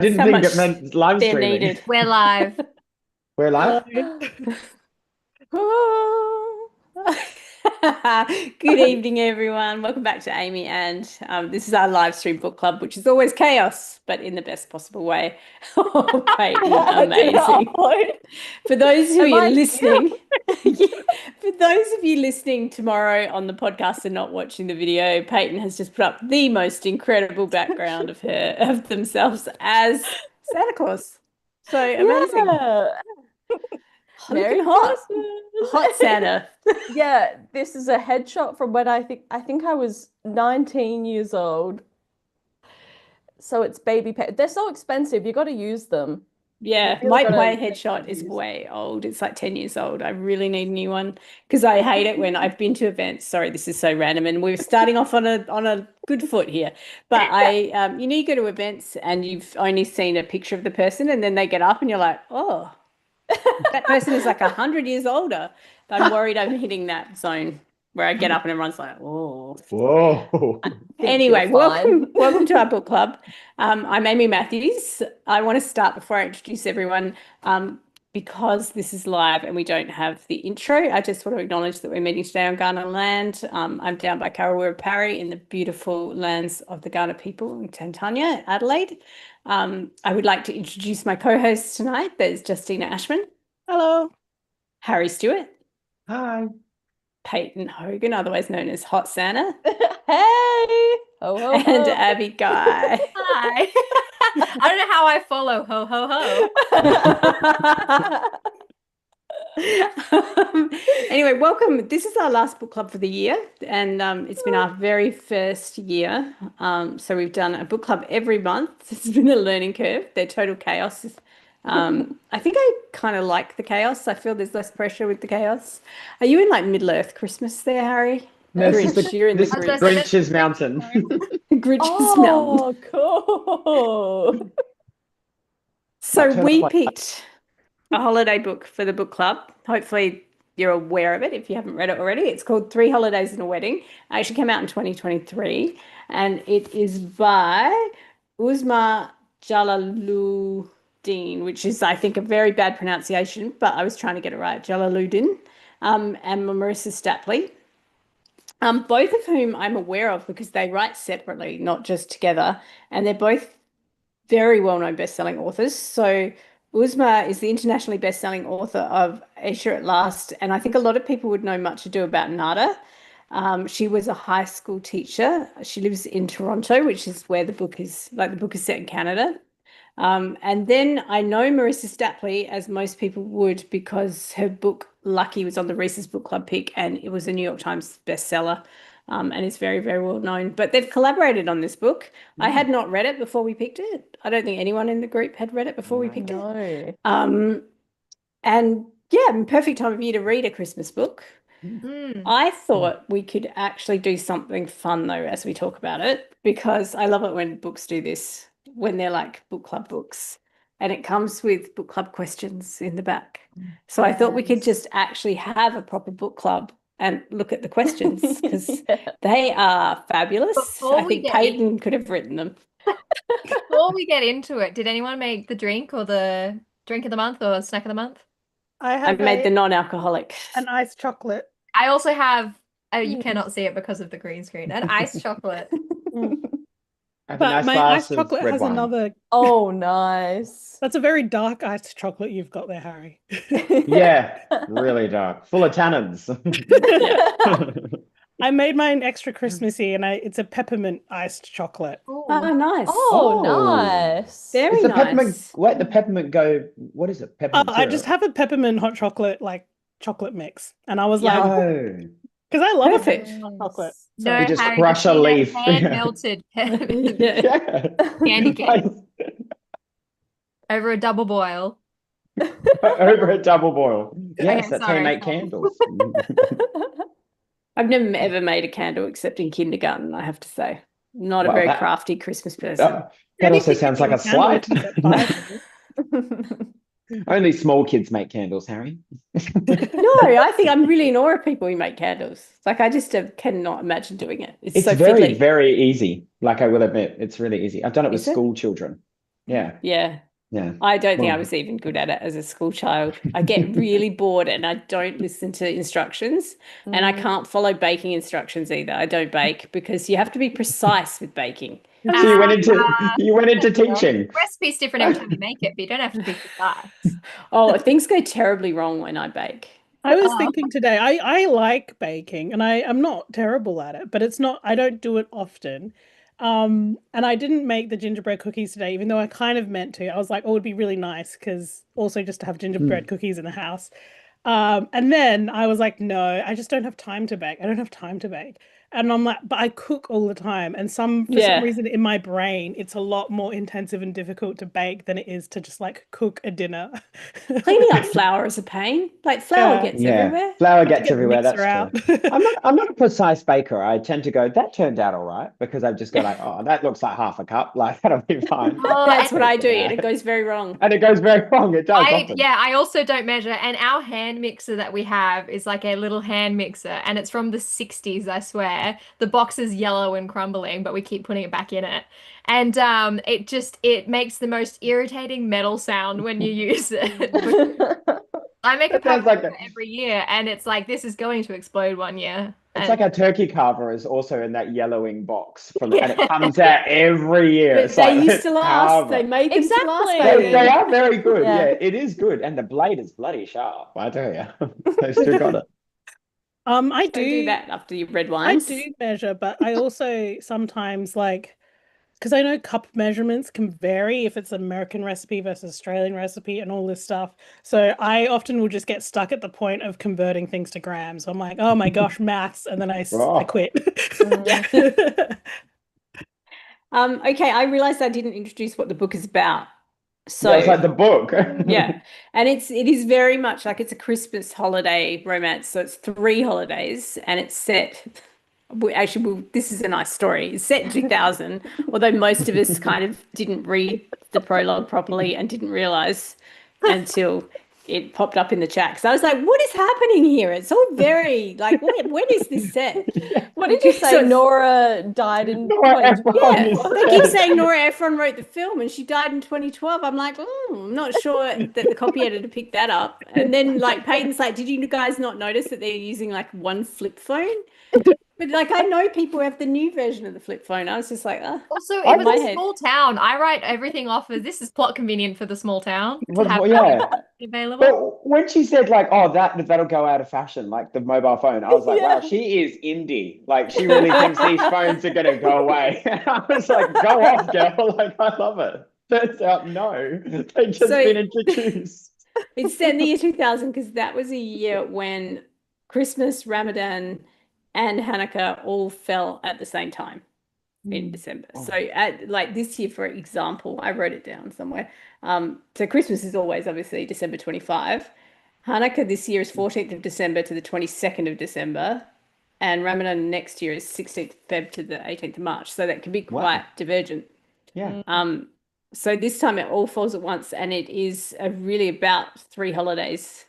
didn't So think much it meant live they're streaming. needed. We're live. We're live? Good evening, everyone. Welcome back to Amy, and this is our live stream book club, which is always chaos, but in the best possible way. Oh, Peyton, Did it amazing. upload? For those who Am are I listening, yeah, for those of you listening tomorrow on the podcast and not watching the video, Peyton has just put up the most incredible background of themselves as Santa Claus. So amazing. Yeah. Looking Merry hot. Christmas. Hot Santa. Yeah, this is a headshot from when I think I was 19 years old. So it's baby pet. They're so expensive. You got to use them. You Yeah, really got my to headshot is use. way old. It's like 10 years old. I really need a new one because I hate it when I've been to events. Sorry, this is so random, and we're starting off on a good foot here. But you go to events and you've only seen a picture of the person, and then they get up and you're like, oh, that person is like 100 years older. I'm worried I'm hitting that zone where I get up and everyone's like, oh. Whoa. Think you're Anyway, fine. welcome to our book club. I'm Amy Matthews. I want to start before I introduce everyone, because this is live and we don't have the intro. I just want to acknowledge that we're meeting today on Kaurna land. I'm down by Karawura Parry in the beautiful lands of the Kaurna people in Tantanya, Adelaide. I would like to introduce my co-hosts tonight. There's Justina Ashman. Hello. Harry Stewart. Hi. Peyton Hogan, otherwise known as Hot Santa. Hey. Ho, ho, And ho. Abby Guy. Hi. I don't know how I follow. Ho, ho, ho. Anyway, welcome. This is our last book club for the year, and it's been our very first year. So we've done a book club every month. It's been a learning curve. They're total chaos. I think I kind of like the chaos. I feel there's less pressure with the chaos. Are you in like Middle Earth Christmas there, Harry? No, this is Grinch, you're in the this is I was Grinch. gonna say Grinch's Mountain. Grinch's mountain. Oh, cool. So Turn we up like- picked a holiday book for the book club. Hopefully you're aware of it if you haven't read it already. It's called Three Holidays and a Wedding. It actually came out in 2023, and it is by Uzma Jalaluddin, which is, I think, a very bad pronunciation, but I was trying to get it right. Jalaluddin, and Marissa Stapley. Both of whom I'm aware of because they write separately, not just together, and they're both very well-known best-selling authors. So Uzma is the internationally best-selling author of Asia at Last, and I think a lot of people would know Much Ado About Nada. She was a high school teacher. She lives in Toronto, which is where the book is, like the book is set in Canada. And then I know Marissa Stapley, as most people would, because her book Lucky was on the Reese's Book Club pick, and it was a New York Times bestseller, and it's very, very well known. But they've collaborated on this book. I had not read it before we picked it. I don't think anyone in the group had read it before we picked it. No. And yeah, perfect time of year to read a Christmas book. Mm. I thought we could actually do something fun though as we talk about it, because I love it when books do this, when they're like book club books, and it comes with book club questions in the back. So I thought we could just actually have a proper book club and look at the questions because Yeah. they are fabulous. Before I we think get Peyton could have written them. Before we get into it, did anyone make the drink or the drink of the month or snack of the month? I I have made the non-alcoholic. an iced chocolate. I also have, you cannot see it because of the green screen, an iced chocolate. I have a But nice my glass iced of chocolate red has wine. another. Oh, nice. That's a very dark iced chocolate you've got there, Harry. Yeah, really dark. Full of tannins. I made mine extra Christmassy, and it's a peppermint iced chocolate. Oh, Ooh. nice. Oh, Oh. nice. Very Is the nice. peppermint, where the peppermint go? What is it? Peppermint I just syrup? have a peppermint hot chocolate, like chocolate mix. And I was Yeah. like, Oh, because I love Perfect. a peppermint hot chocolate. No, You just Harry, crush a you need leaf. hand melted peppermint Yeah. yeah. candy cane Nice. over a double boil. Over a double boil. Yes, Okay, that's how you sorry, make sorry. candles. I've never ever made a candle except in kindergarten, I have to say. Not a Well, very that- crafty Christmas person. That also Anything sounds like a making candles slight. is fine. Only small kids make candles, Harry. No, I think I'm really in awe of people who make candles. Like I just cannot imagine doing it. It's It's so very, fiddly. very easy. Like I will admit, it's really easy. I've done it with Is it? school children. Yeah. Yeah. Yeah. I don't think I Well, was even good at it as a school child. I get really bored and I don't listen to instructions, and I can't follow baking instructions either. I don't bake because you have to be precise with baking. so you went into teaching. Recipe's different every time you make it, but you don't have to be precise. Oh, things go terribly wrong when I bake. I was thinking today, I like baking and I'm not terrible at it, but I don't do it often. And I didn't make the gingerbread cookies today, even though I kind of meant to. I was like, oh, it'd be really nice because also just to have gingerbread cookies in the house. And then I was like, no, I just don't have time to bake. I don't have time to bake. And I'm like, but I cook all the time. And for some reason in my brain, it's a lot more intensive and difficult to bake than it is to just like cook a dinner. Cleaning up flour is a pain. Like flour gets everywhere. Flour To gets get the everywhere. That's mixer true. out. I'm not a precise baker. I tend to go, that turned out all right, because I've just got like, oh, that looks like half a cup. Like, that'll be fine. That's what I do, and it goes very wrong. And it goes very wrong. It does often. I also don't measure. And our hand mixer that we have is like a little hand mixer, and it's from the 60s, I swear. The box is yellow and crumbling, but we keep putting it back in it. And it makes the most irritating metal sound when you use it. I make a sounds pack like every year, and it's like this is going to explode one year. It's like a turkey carver is also in that yellowing box and it comes out every year. But they used to last. They made them to last, baby. They are very good. Yeah. Yeah, it is good. And the blade is bloody sharp, I tell you. They still got it. I do that after your red I wines. do measure, but I also sometimes like, because I know cup measurements can vary if it's an American recipe versus Australian recipe and all this stuff. So I often will just get stuck at the point of converting things to grams. I'm like, oh my gosh, maths, and then I quit. Okay, I realized I didn't introduce what the book is about. So yeah, it's like the book. yeah, and it is very much like it's a Christmas holiday romance. So it's 3 holidays, and it's set. This is a nice story. It's set in 2000, although most of us kind of didn't read the prologue properly and didn't realize until it popped up in the chat. Because I was like, what is happening here? It's all very like, when is this set? What did you say? So Nora died in Nora 2012. Ephron. They keep saying Nora Ephron wrote the film and she died in 2012. I'm like, I'm not sure that the copy editor picked that up. And then like Peyton's like, did you guys not notice that they're using like one flip phone? But like I know people have the new version of the flip phone. I was just like, Also, in it my was a head. small town. I write everything off as this is plot convenient for the small town to Well, have yeah. available. But when she said like, oh, that'll go out of fashion, like the mobile phone, I was like, wow, she is indie. Like she really thinks these phones are gonna go away. I was like, go off, girl. Like I love it. Turns out no, they've just been introduced. It's set in the year 2000 because that was a year when Christmas, Ramadan, and Hanukkah all fell at the same time in December. So like this year, for example, I wrote it down somewhere. So Christmas is always obviously December 25. Hanukkah this year is 14th of December to the 22nd of December. And Ramadan next year is 16th Feb to the 18th of March. So that can be quite divergent. Yeah. So this time it all falls at once, and it is really about 3 holidays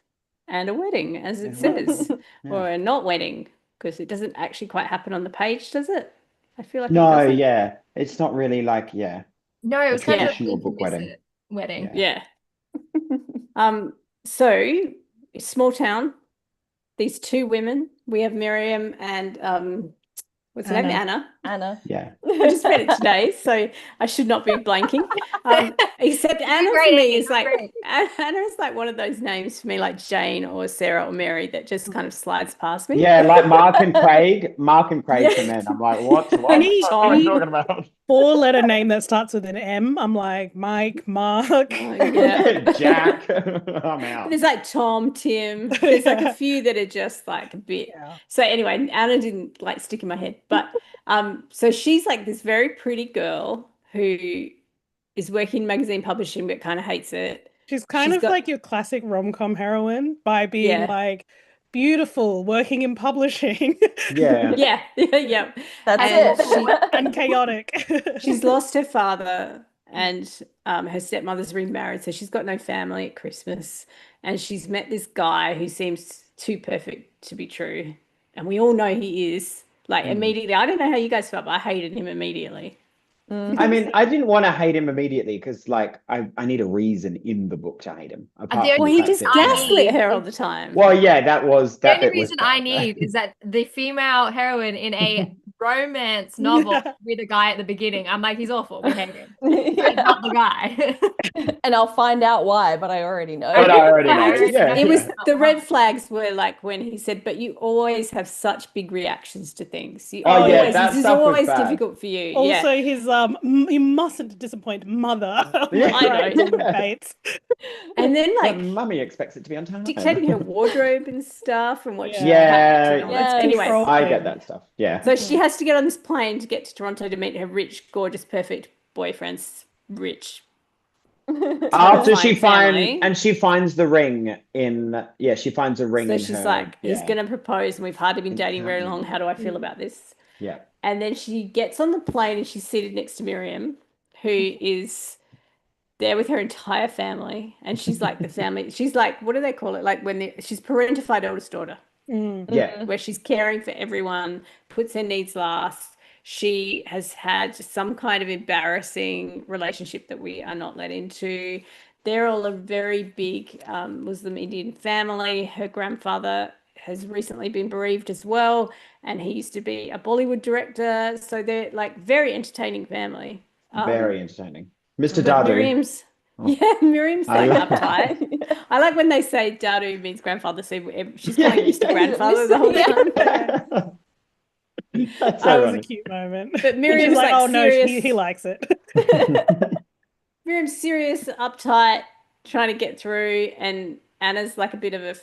and a wedding, as it says, or a not wedding, because it doesn't actually quite happen on the page, does it? I feel like No, it doesn't. yeah, it's not really like No, it was kind of traditional book wedding. Wedding. Yeah. So small town. These 2 women. We have Miriam and what's her name? Anna. Yeah. I just read it today, so I should not be blanking. Except Anna for me is like Anna is like one of those names for me, like Jane or Sarah or Mary, that just kind of slides past me. Yeah, like Mark and Craig for men. I'm like, what are you talking about? 4-letter name that starts with an M. I'm like Mike, Mark, Jack. I'm out. There's like Tom, Tim. There's like a few that are just like a bit. Yeah. So anyway, Anna didn't like stick in my head, but so she's like this very pretty girl who is working in magazine publishing but kind of hates it. She's kind of like your classic rom-com heroine by being like beautiful, working in publishing. Yeah. That's it. And chaotic. She's lost her father and her stepmother's remarried, so she's got no family at Christmas. And she's met this guy who seems too perfect to be true. And we all know he is. Like immediately, I don't know how you guys felt, but I hated him immediately. I mean, I didn't want to hate him immediately because, like, I need a reason in the book to hate him. Apart The from Well, the he fact just that, gaslit her all the time. well, yeah, that The only bit was reason I bad. need is that the female heroine in a romance novel with a guy at the beginning, I'm like, he's awful. We hate him. He's not the guy. And I'll find out why, but I already know. But I already know. It Yeah. was the red flags were like when he said, "But you always have such big reactions to things. You Oh, yeah, always, that this is stuff was always bad. difficult for you." Also, Yeah, his you mustn't disappoint mother. Yeah, I know. Debates. and then But like mummy expects it to be on time. dictating her wardrobe and stuff, and what she Yeah. packed and all that. Yeah. Anyway, Control. I get that stuff. Yeah. so she has to get on this plane to get to Toronto to meet her rich, gorgeous, perfect boyfriend's rich. After she family. finds the ring in, she finds a ring So in she's her, like, he's going to propose, and we've hardly been dating very long. How do I feel Mm. about this? Yeah. And then she gets on the plane and she's seated next to Miriam, who is there with her entire family. And she's like the family. She's like, what do they call it? Like she's parentified eldest daughter, Yeah. where she's caring for everyone, puts her needs last. She has had some kind of embarrassing relationship that we are not let into. They're all a very big Muslim Indian family. Her grandfather has recently been bereaved as well, and he used to be a Bollywood director. So they're like very entertaining family. Very entertaining. Mr. But Dadu. Miriam's like uptight. I like when they say Dadu means grandfather, so she's calling Mr. Grandfather the whole time. That's That so was a funny. cute moment. But Miriam's She's like, like oh no, serious. he likes it. Miriam's serious, uptight, trying to get through, and Anna's like a bit of a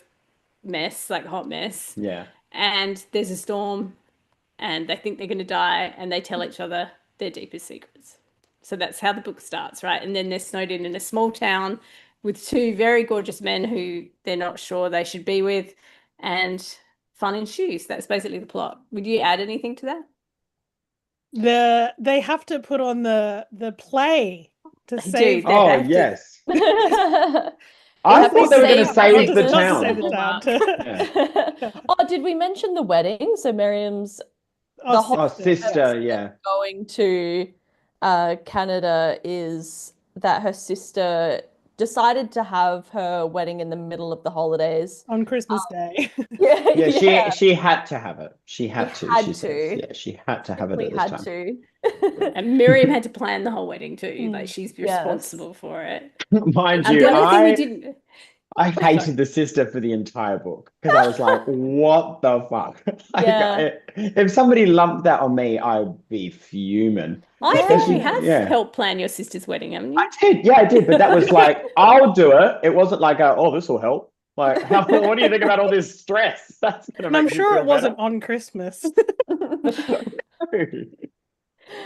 mess, like a hot mess. Yeah. And there's a storm, and they think they're going to die, and they tell each other their deepest secrets. So that's how the book starts, right? And then they're snowed in a small town with two very gorgeous men who they're not sure they should be with, and fun ensues. That's basically the plot. Would you add anything to that? They have to put on the play to They save. do. Oh, have to- yes. Oh, I have to thought they were going to save save the Alexis. Not to town. save the town. Yeah. did we mention the wedding? So Miriam's Oh, whole Oh, sister, yeah. going to Canada is that her sister decided to have her wedding in the middle of the holidays. on Christmas Day. Yeah, she had to have it. She had She to. had She says. to. Yeah, she had to have it We at this had time. to. And Miriam had to plan the whole wedding too. Like she's Yes. responsible for it. Mind And you, the other thing we didn't. I hated the sister for the entire book because I was like, what the fuck? Like, Yeah. if somebody lumped that on me, I'd be fuming. I think you Especially- have yeah. helped plan your sister's wedding, haven't you? I did, yeah, I did, but that was like, I'll do it. It wasn't like, oh, this will help. Like, what do you think about all this stress? That's gonna And I'm make me sure feel it wasn't better. on Christmas.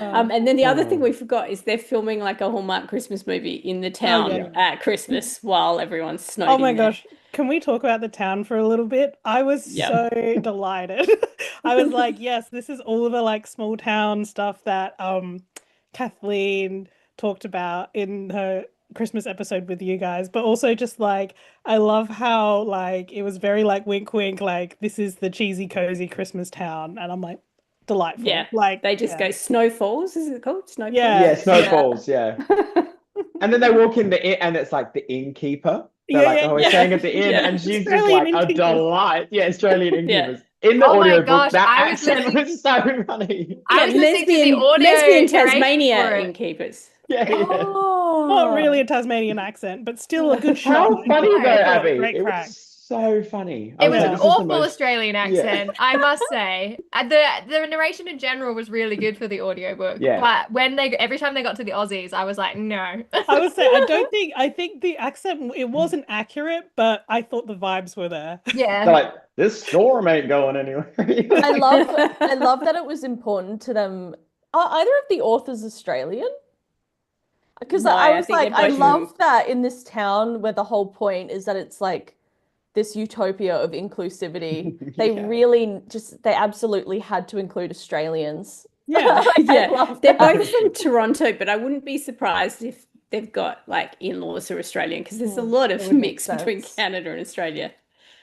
And then the other thing we forgot is they're filming like a Hallmark Christmas movie in the town yeah. at Christmas while everyone's snowed Oh in my there. gosh. Can we talk about the town for a little bit? I was Yeah. so delighted. I was like, yes, this is all of the like small town stuff that Kathleen talked about in her Christmas episode with you guys, but also just like I love how like it was very like wink wink, like this is the cheesy cozy Christmas town, and I'm like delightful. Yeah, like They just go snowfalls, is it called? Snowfalls? Yeah. Yeah, snowfalls, yeah. And then they walk in the inn and it's like the innkeeper. They're like, oh, we're staying at the inn, Yeah. and she's Australian just like a innkeepers. delight. Yeah, Australian Yeah. innkeepers. In the Oh my audiobook, gosh, that I was accent listening- was so funny. I was listening to the audio lesbian narration Tasmania for it. innkeepers. Yeah, yeah. Oh. not really a Tasmanian accent, but still a good How shot. funny though, Abby. Great It crack. was so funny. I It was like, an this is the awful most- Australian accent, I must say. The narration in general was really good for the audiobook. Yeah. But every time they got to the Aussies, I was like, no. I would say I think the accent it wasn't accurate, but I thought the vibes were there. Yeah. They're like, this storm ain't going anywhere. I love that it was important to them. Are either of the authors Australian? Because No, I I was think like, they're I both love that in this town where the whole point is that it's like this utopia of inclusivity. They Yeah. really they absolutely had to include Australians. Yeah. I Yeah, love they're that. both from Toronto, but I wouldn't be surprised if they've got like in-laws who are Australian because there's a lot that of would make mix between sense. Canada and Australia.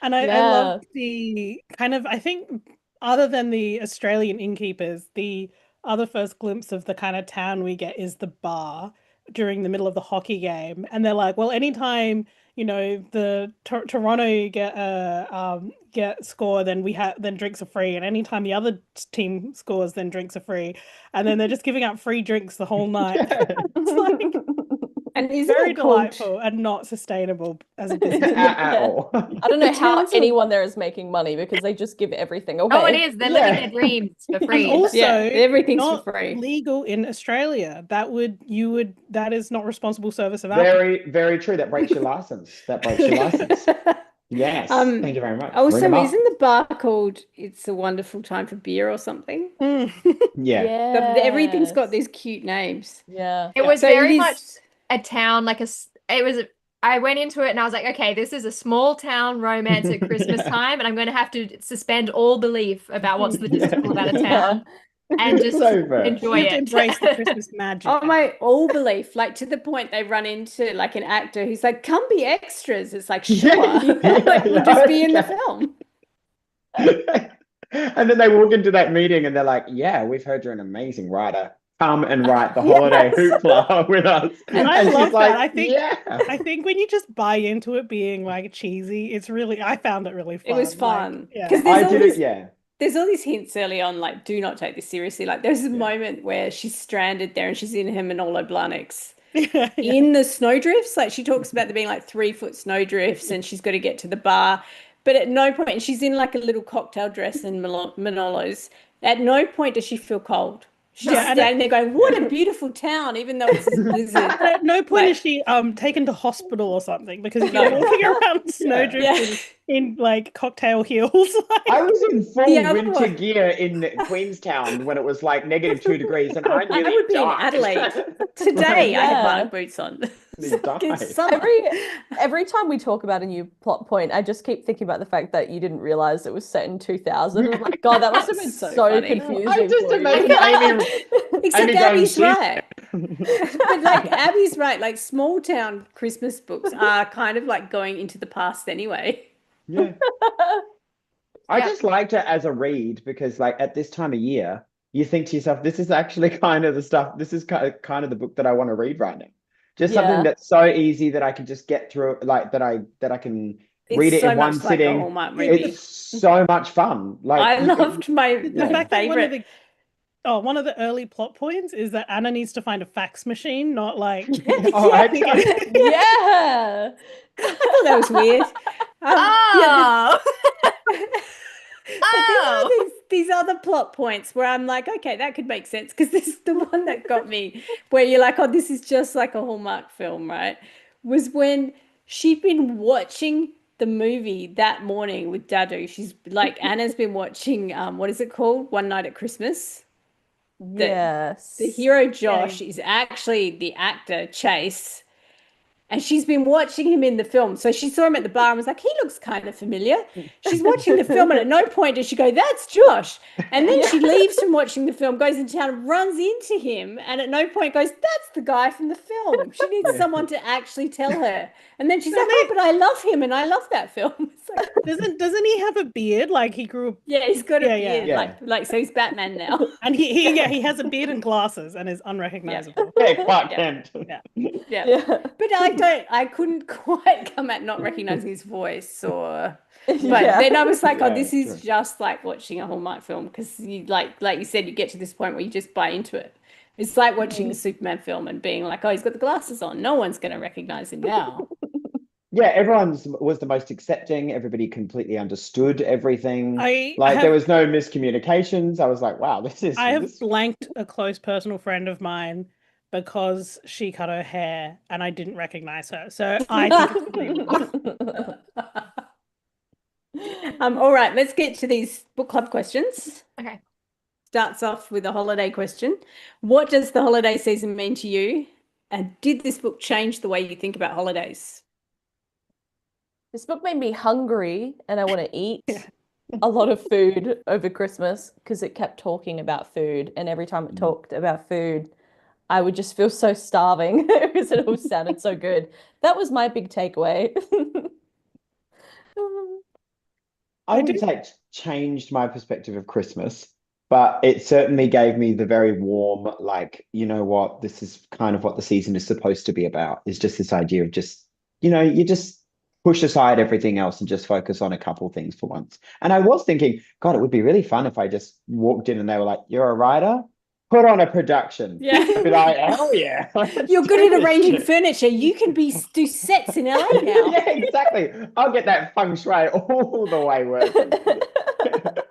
And I Yeah. love the kind of I think other than the Australian innkeepers, the other first glimpse of the kind of town we get is the bar during the middle of the hockey game, and they're like, well, anytime the Toronto get score, then drinks are free, and anytime the other team scores, then drinks are free, and then they're just giving out free drinks the whole night. It's like And isn't very it called delightful and not sustainable as a business. At all. I don't know how towns are- anyone there is making money because they just give everything away. Oh, it is. They're living their dreams for And free. also, Yeah, everything's not for free. legal in Australia. That is not responsible service of alcohol. Very, very true. That breaks your license. That breaks your license. Yes. Thank you very much. Bring Also, 'em up. isn't the bar called It's a Wonderful Time for Beer or something? Yeah. Everything's got Yes. these cute names. Yeah. It was So it very is- much a town, I went into it and I was like, okay, this is a small town romance at Christmas time, and I'm going to have to suspend all belief about what's logistical about a town and just So fair. enjoy You have to it. embrace the Christmas magic. Oh my, all belief, like to the point they run into like an actor who's like, come be extras. It's like, sure. Like, we'll just be in the Okay. film. And then they walk into that meeting and they're like, yeah, we've heard you're an amazing writer. Come and write the holiday hoopla with us. And I she's love like, that. I think yeah. I think when you just buy into it being like cheesy, I found it really fun. It was Like, fun. yeah. 'Cause I there's all did this- it, yeah. There's all these hints early on, like, do not take this seriously. Like, there's a moment where she's stranded there and she's in her Manolo Blahniks Yeah. in the snowdrifts. Like, she talks about there being like 3-foot snowdrifts and she's got to get to the bar. But at no point, and she's in like a little cocktail dress and Manolos. At no point does she feel cold. She's just Yeah, and standing there going, what a beautiful town, even though it's a blizzard. At no point Like- is she taken to hospital or something, because if No. you're walking around snowdrift Yeah. in like cocktail heels, like, I was in full The other winter one- gear in Queenstown when it was like -2 degrees and I I nearly would be in died. Adelaide. Today, I had Yeah. bark boots on. It's You like it's died. summer. Every time we talk about a new plot point, I just keep thinking about the fact that you didn't realize it was set in 2000. I'm like, God, that must have been So so funny. confusing. I just for you. imagine Amy. Except Amy going, Abby's "She's-" right. But like Abby's right, like small town Christmas books are kind of like going into the past anyway. Yeah. I Yeah. just liked it as a read because, like, at this time of year, you think to yourself, this is actually kind of the stuff, this is kind of the book that I want to read right now. Just Yeah. something that's so easy that I can just get through, like, that I can read it so in one much like a sitting. Hallmark movie. It's so much fun. Like, I loved my the Yeah. fact that favorite. one of the early plot points is that Anna needs to find a fax machine, not like Oh, I I think don't- it's- Yeah. I thought that was weird. Oh, But there are these other plot points where I'm like, okay, that could make sense, because this is the one that got me, where you're like, oh, this is just like a Hallmark film, right? Was when she'd been watching the movie that morning with Dadu. She's like, Anna's been watching, what is it called? One Night at Christmas. Yes. The hero Josh is actually the actor Chase, and she's been watching him in the film. So she saw him at the bar and was like, he looks kind of familiar. She's watching the film, and at no point does she go, that's Josh. And then she leaves from watching the film, goes into town, runs into him, and at no point goes, that's the guy from the film. She needs someone to actually tell her. And then she's like, oh, but I love him and I love that film. It's like, doesn't he have a beard? Like he grew up, yeah, he's got a Yeah, yeah. beard, Yeah. like so he's Batman now. and he has a beard and glasses and is unrecognizable. Yeah, Clark Yeah. Kent. Yeah. Yeah. But I couldn't quite come at not recognizing his voice, or but Yeah. then I was like, oh, Yeah, this is true. just like watching a Hallmark film, because you like you said, you get to this point where you just buy into it. It's like watching a Superman film and being like, oh, he's got the glasses on. No one's going to recognize him now. Yeah, everyone was the most accepting. Everybody completely understood everything. I Like have, there was no miscommunications. I was like, wow, I have this- blanked a close personal friend of mine because she cut her hair and I didn't recognize her. So I think it's believable. All right, let's get to these book club questions. okay. Starts off with a holiday question. What does the holiday season mean to you? And did this book change the way you think about holidays? This book made me hungry and I want to eat a lot of food over Christmas because it kept talking about food. And every time it talked about food, I would just feel so starving because it all sounded so good. That was my big takeaway. I wouldn't say it changed my perspective of Christmas. but it certainly gave me the very warm, like, you know what, this is kind of what the season is supposed to be about, is just this idea of just, you just push aside everything else and just focus on a couple things for once. And I was thinking, God, it would be really fun if I just walked in and they were like, "You're a writer? Put on a production." Yeah. I'd be like, "Hell yeah. let's You're good do at this arranging shit." furniture. You can do sets in LA now. Yeah, exactly. I'll get that feng shui all the way working.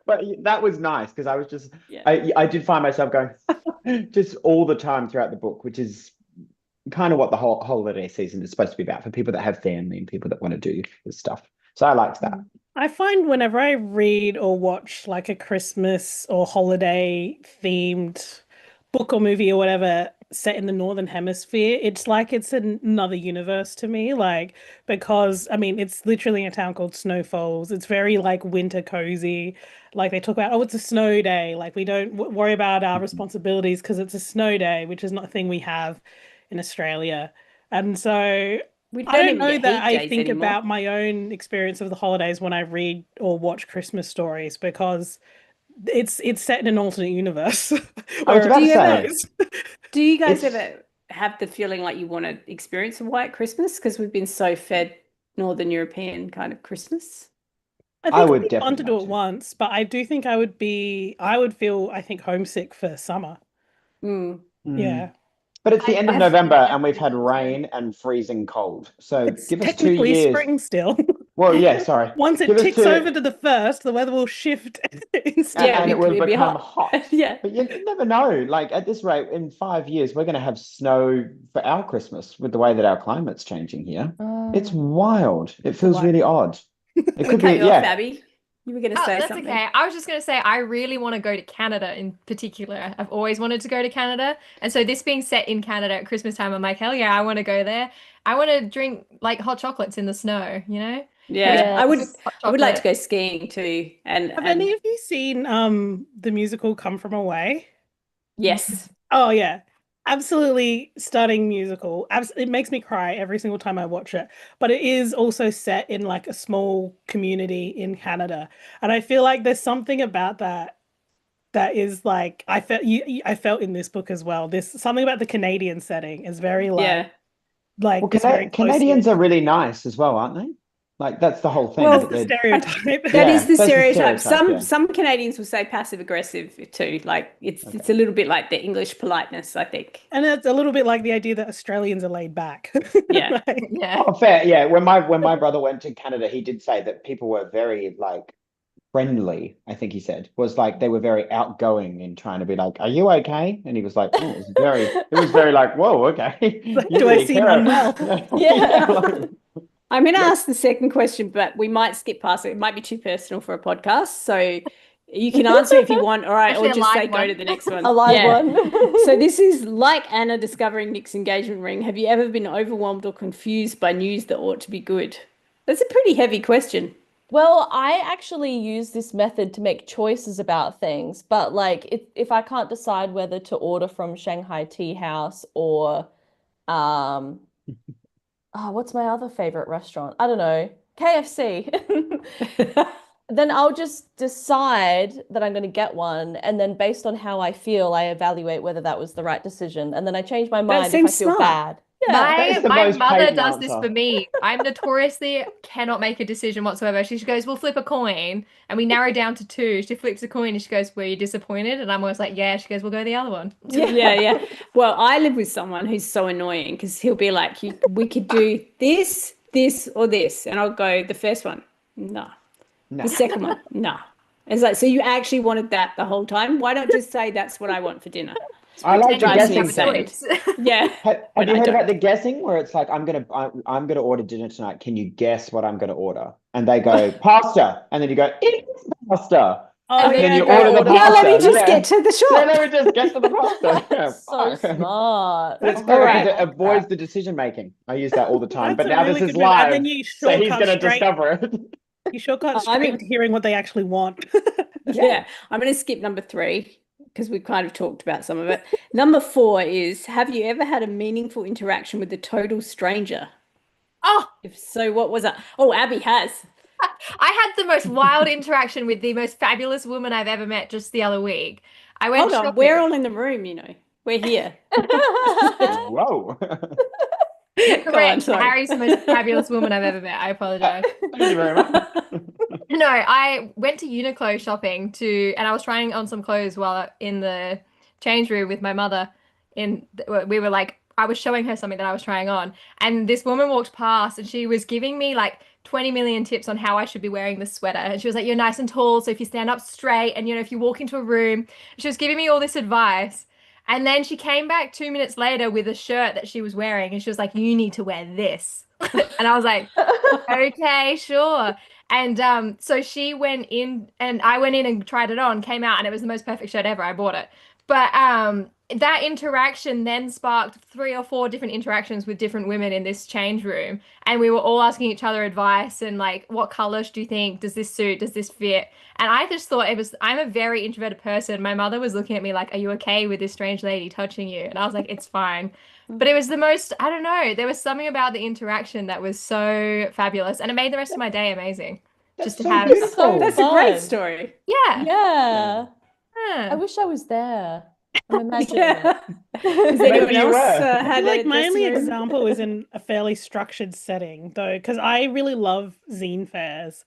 But that was nice because I was just, Yeah. I did find myself going just all the time throughout the book, which is kind of what the whole holiday season is supposed to be about for people that have family and people that want to do this stuff. So I liked that. I find whenever I read or watch like a Christmas or holiday themed book or movie or whatever set in the Northern Hemisphere, it's like it's another universe to me. Like, because I mean, it's literally in a town called Snow Falls. It's very like winter cozy. Like they talk about, oh, it's a snow day. Like we don't worry about our responsibilities because it's a snow day, which is not a thing we have in Australia. And so We I don't don't even know get that heat I days think anymore. about my own experience of the holidays when I read or watch Christmas stories because it's set in an alternate universe I was where about Do to you ever say, do you guys it's, ever have the feeling like you want to experience a white Christmas? Because we've been so fed Northern European kind of Christmas. I I think it'd would be fun definitely to do like it to. once, but I do think I would feel, I think, homesick for summer. Mm. Yeah. But it's the I end of I've November and we've definitely had want to. rain and freezing cold. So It's give us two technically years. spring still. Well, yeah, sorry. Once it Give us ticks over two, to the first, the weather will shift Yeah, and instantly. it will it'd be become hot. hot. Yeah. But you never know. Like at this rate, in 5 years, we're going to have snow for our Christmas with the way that our climate's changing here. It's wild. It feels Like, really odd. It We could be, cut you off, yeah. Abby. You were going to Oh, say that's something. okay. I was just going to say, I really want to go to Canada in particular. I've always wanted to go to Canada. And so this being set in Canada at Christmas time, I'm like, hell yeah, I want to go there. I want to drink like hot chocolates in the snow, you know? Yeah, Yeah. I would Hot I would like to chocolate. go skiing too. And have and any of you seen the musical Come From Away? yes. Oh yeah. Absolutely stunning musical. It makes me cry every single time I watch it. But it is also set in like a small community in Canada. And I feel like there's something about that is like I felt in this book as well. This something about the Canadian setting is very Yeah. Well, this very close Canadians knit. are really nice as well, aren't they? Like that's the whole thing Well, that The they're, stereotype. that is yeah, the that's the stereotype. stereotype. Some Yeah. some Canadians will say passive aggressive too. Like it's Okay. a little bit like the English politeness, I think. And it's a little bit like the idea that Australians are laid back. Yeah. Like, Yeah. Oh, fair. Yeah. When my brother went to Canada, he did say that people were very like friendly, I think he said, was like they were very outgoing in trying to be like, "Are you okay?" And he was like, "Oh, it was very like, whoa, okay. like, You do I really seem care." unwell? Yeah, Yeah. like, I'm going to yeah. ask the second question, but we might skip past it. It might be too personal for a podcast. So you can answer if you want, all right, or Actually, a just say live go to one. the next one. A live Yeah. one. So this is like Anna discovering Nick's engagement ring. Have you ever been overwhelmed or confused by news that ought to be good? That's a pretty heavy question. Well, I actually use this method to make choices about things, but like if I can't decide whether to order from Shanghai Tea House or um oh, what's my other favorite restaurant? I don't know. KFC. Then I'll just decide that I'm going to get one, and then based on how I feel, I evaluate whether that was the right decision, and then I change my That mind if I seems feel smart. bad. Yeah. That is My the my most mother Peyton does this answer. for me. I'm notoriously cannot make a decision whatsoever. She goes, "We'll flip a coin," and we narrow down to two. She flips a coin and she goes, "Were you disappointed?" And I'm always like, "Yeah." She goes, "We'll go the other one." Yeah, yeah. Well, I live with someone who's so annoying because he'll be like, we could do this, this, or this. And I'll go, the first one, no. No. The second one, no. It's like, so you actually wanted that the whole time? Why don't just say that's what I want for dinner? I like the Pretend you drives me have a guessing insane. thing. choice. Yeah. Have When you I heard about don't. the guessing where it's like I'm gonna order dinner tonight. Can you guess what I'm gonna order? And they go pasta, and then you go it's pasta, Oh And and then then yeah, you you go order the order Yeah, let me pasta. just Yeah, get to the yeah. shop. Let me just get to the pasta. Yeah, So fuck. smart. But it's Oh, clever Alright. because I it like avoids that. the decision making. I use that all the time. that's But a now really this is good method. And then live, you so he's shortcut gonna straight discover it. you shortcut I'm straight to hearing what they actually want. Yeah, I'm going to skip number 3 because we've kind of talked about some of it. Number 4 is, have you ever had a meaningful interaction with a total stranger? Oh, If so, what was that? Oh, Abby has. I had the most wild interaction with the most fabulous woman I've ever met just the other week. I went Hold on, shopping. we're all in the room, you know. We're here. Whoa. Go on, Correct. sorry. Harry's the most fabulous woman I've ever met. I apologize. Thank you very much. No, I went to Uniqlo shopping and I was trying on some clothes while in the change room with my mother. We were like, I was showing her something that I was trying on, and this woman walked past and she was giving me like 20 million tips on how I should be wearing the sweater. And she was like, you're nice and tall, so if you stand up straight and if you walk into a room, she was giving me all this advice. And then she came back 2 minutes later with a shirt that she was wearing and she was like, you need to wear this. And I was like, okay, sure. And so she went in and I went in and tried it on, came out, and it was the most perfect shirt ever. I bought it. But that interaction then sparked 3 or 4 different interactions with different women in this change room. And we were all asking each other advice and like, what colors do you think? Does this suit? Does this fit? And I just thought I'm a very introverted person. My mother was looking at me like, are you okay with this strange lady touching you? And I was like, it's fine. But it was the most, I don't know, there was something about the interaction that was so fabulous. And it made the rest of my day amazing. That's Just to so have, beautiful. That's a great Fun. story. yeah. Yeah. Yeah. I wish I was there. I'm imagining Yeah. it. Has Maybe anyone you else were. I had feel like a my only dressing room? example is in a fairly structured setting, though, because I really love zine fairs.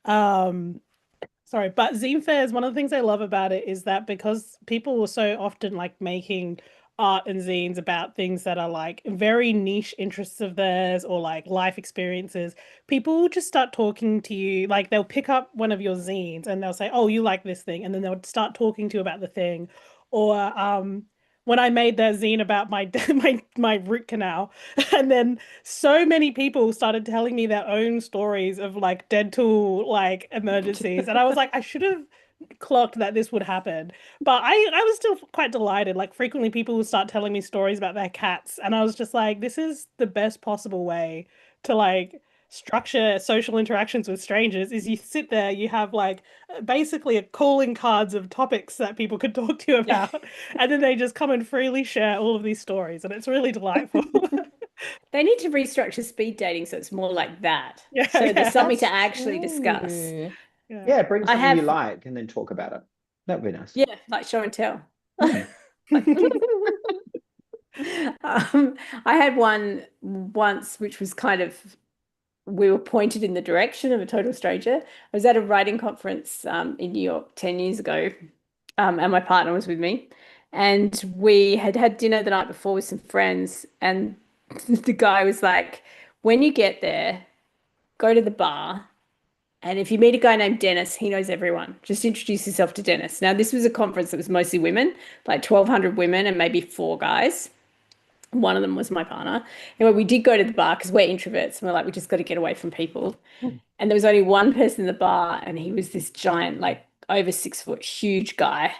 But zine fairs, one of the things I love about it is that because people were so often like making art and zines about things that are like very niche interests of theirs or like life experiences, people will just start talking to you. Like they'll pick up one of your zines and they'll say, oh, you like this thing. And then they'll start talking to you about the thing. Or when I made that zine about my my root canal, and then so many people started telling me their own stories of like dental like emergencies, and I was like, I should have clocked that this would happen, but I was still quite delighted. Like frequently people would start telling me stories about their cats, and I was just like, this is the best possible way to like structure social interactions with strangers. Is you sit there, you have like basically a calling cards of topics that people could talk to you about, and then they just come and freely share all of these stories, and it's really delightful. They need to restructure speed dating so it's more like that. Yeah, So there's something to That's actually discuss. true. Yeah, bring I something you have- like and then talk about it. That would be nice. Yeah, like show and tell. I had one once, which was kind of, we were pointed in the direction of a total stranger. I was at a writing conference in New York 10 years ago, and my partner was with me. And we had dinner the night before with some friends, and the guy was like, when you get there, go to the bar. And if you meet a guy named Dennis, he knows everyone. Just introduce yourself to Dennis. Now, this was a conference that was mostly women, like 1,200 women and maybe 4 guys. One of them was my partner. Anyway, we did go to the bar because we're introverts. And we're like, we just got to get away from people. And there was only one person in the bar, and he was this giant, like over 6 foot, huge guy.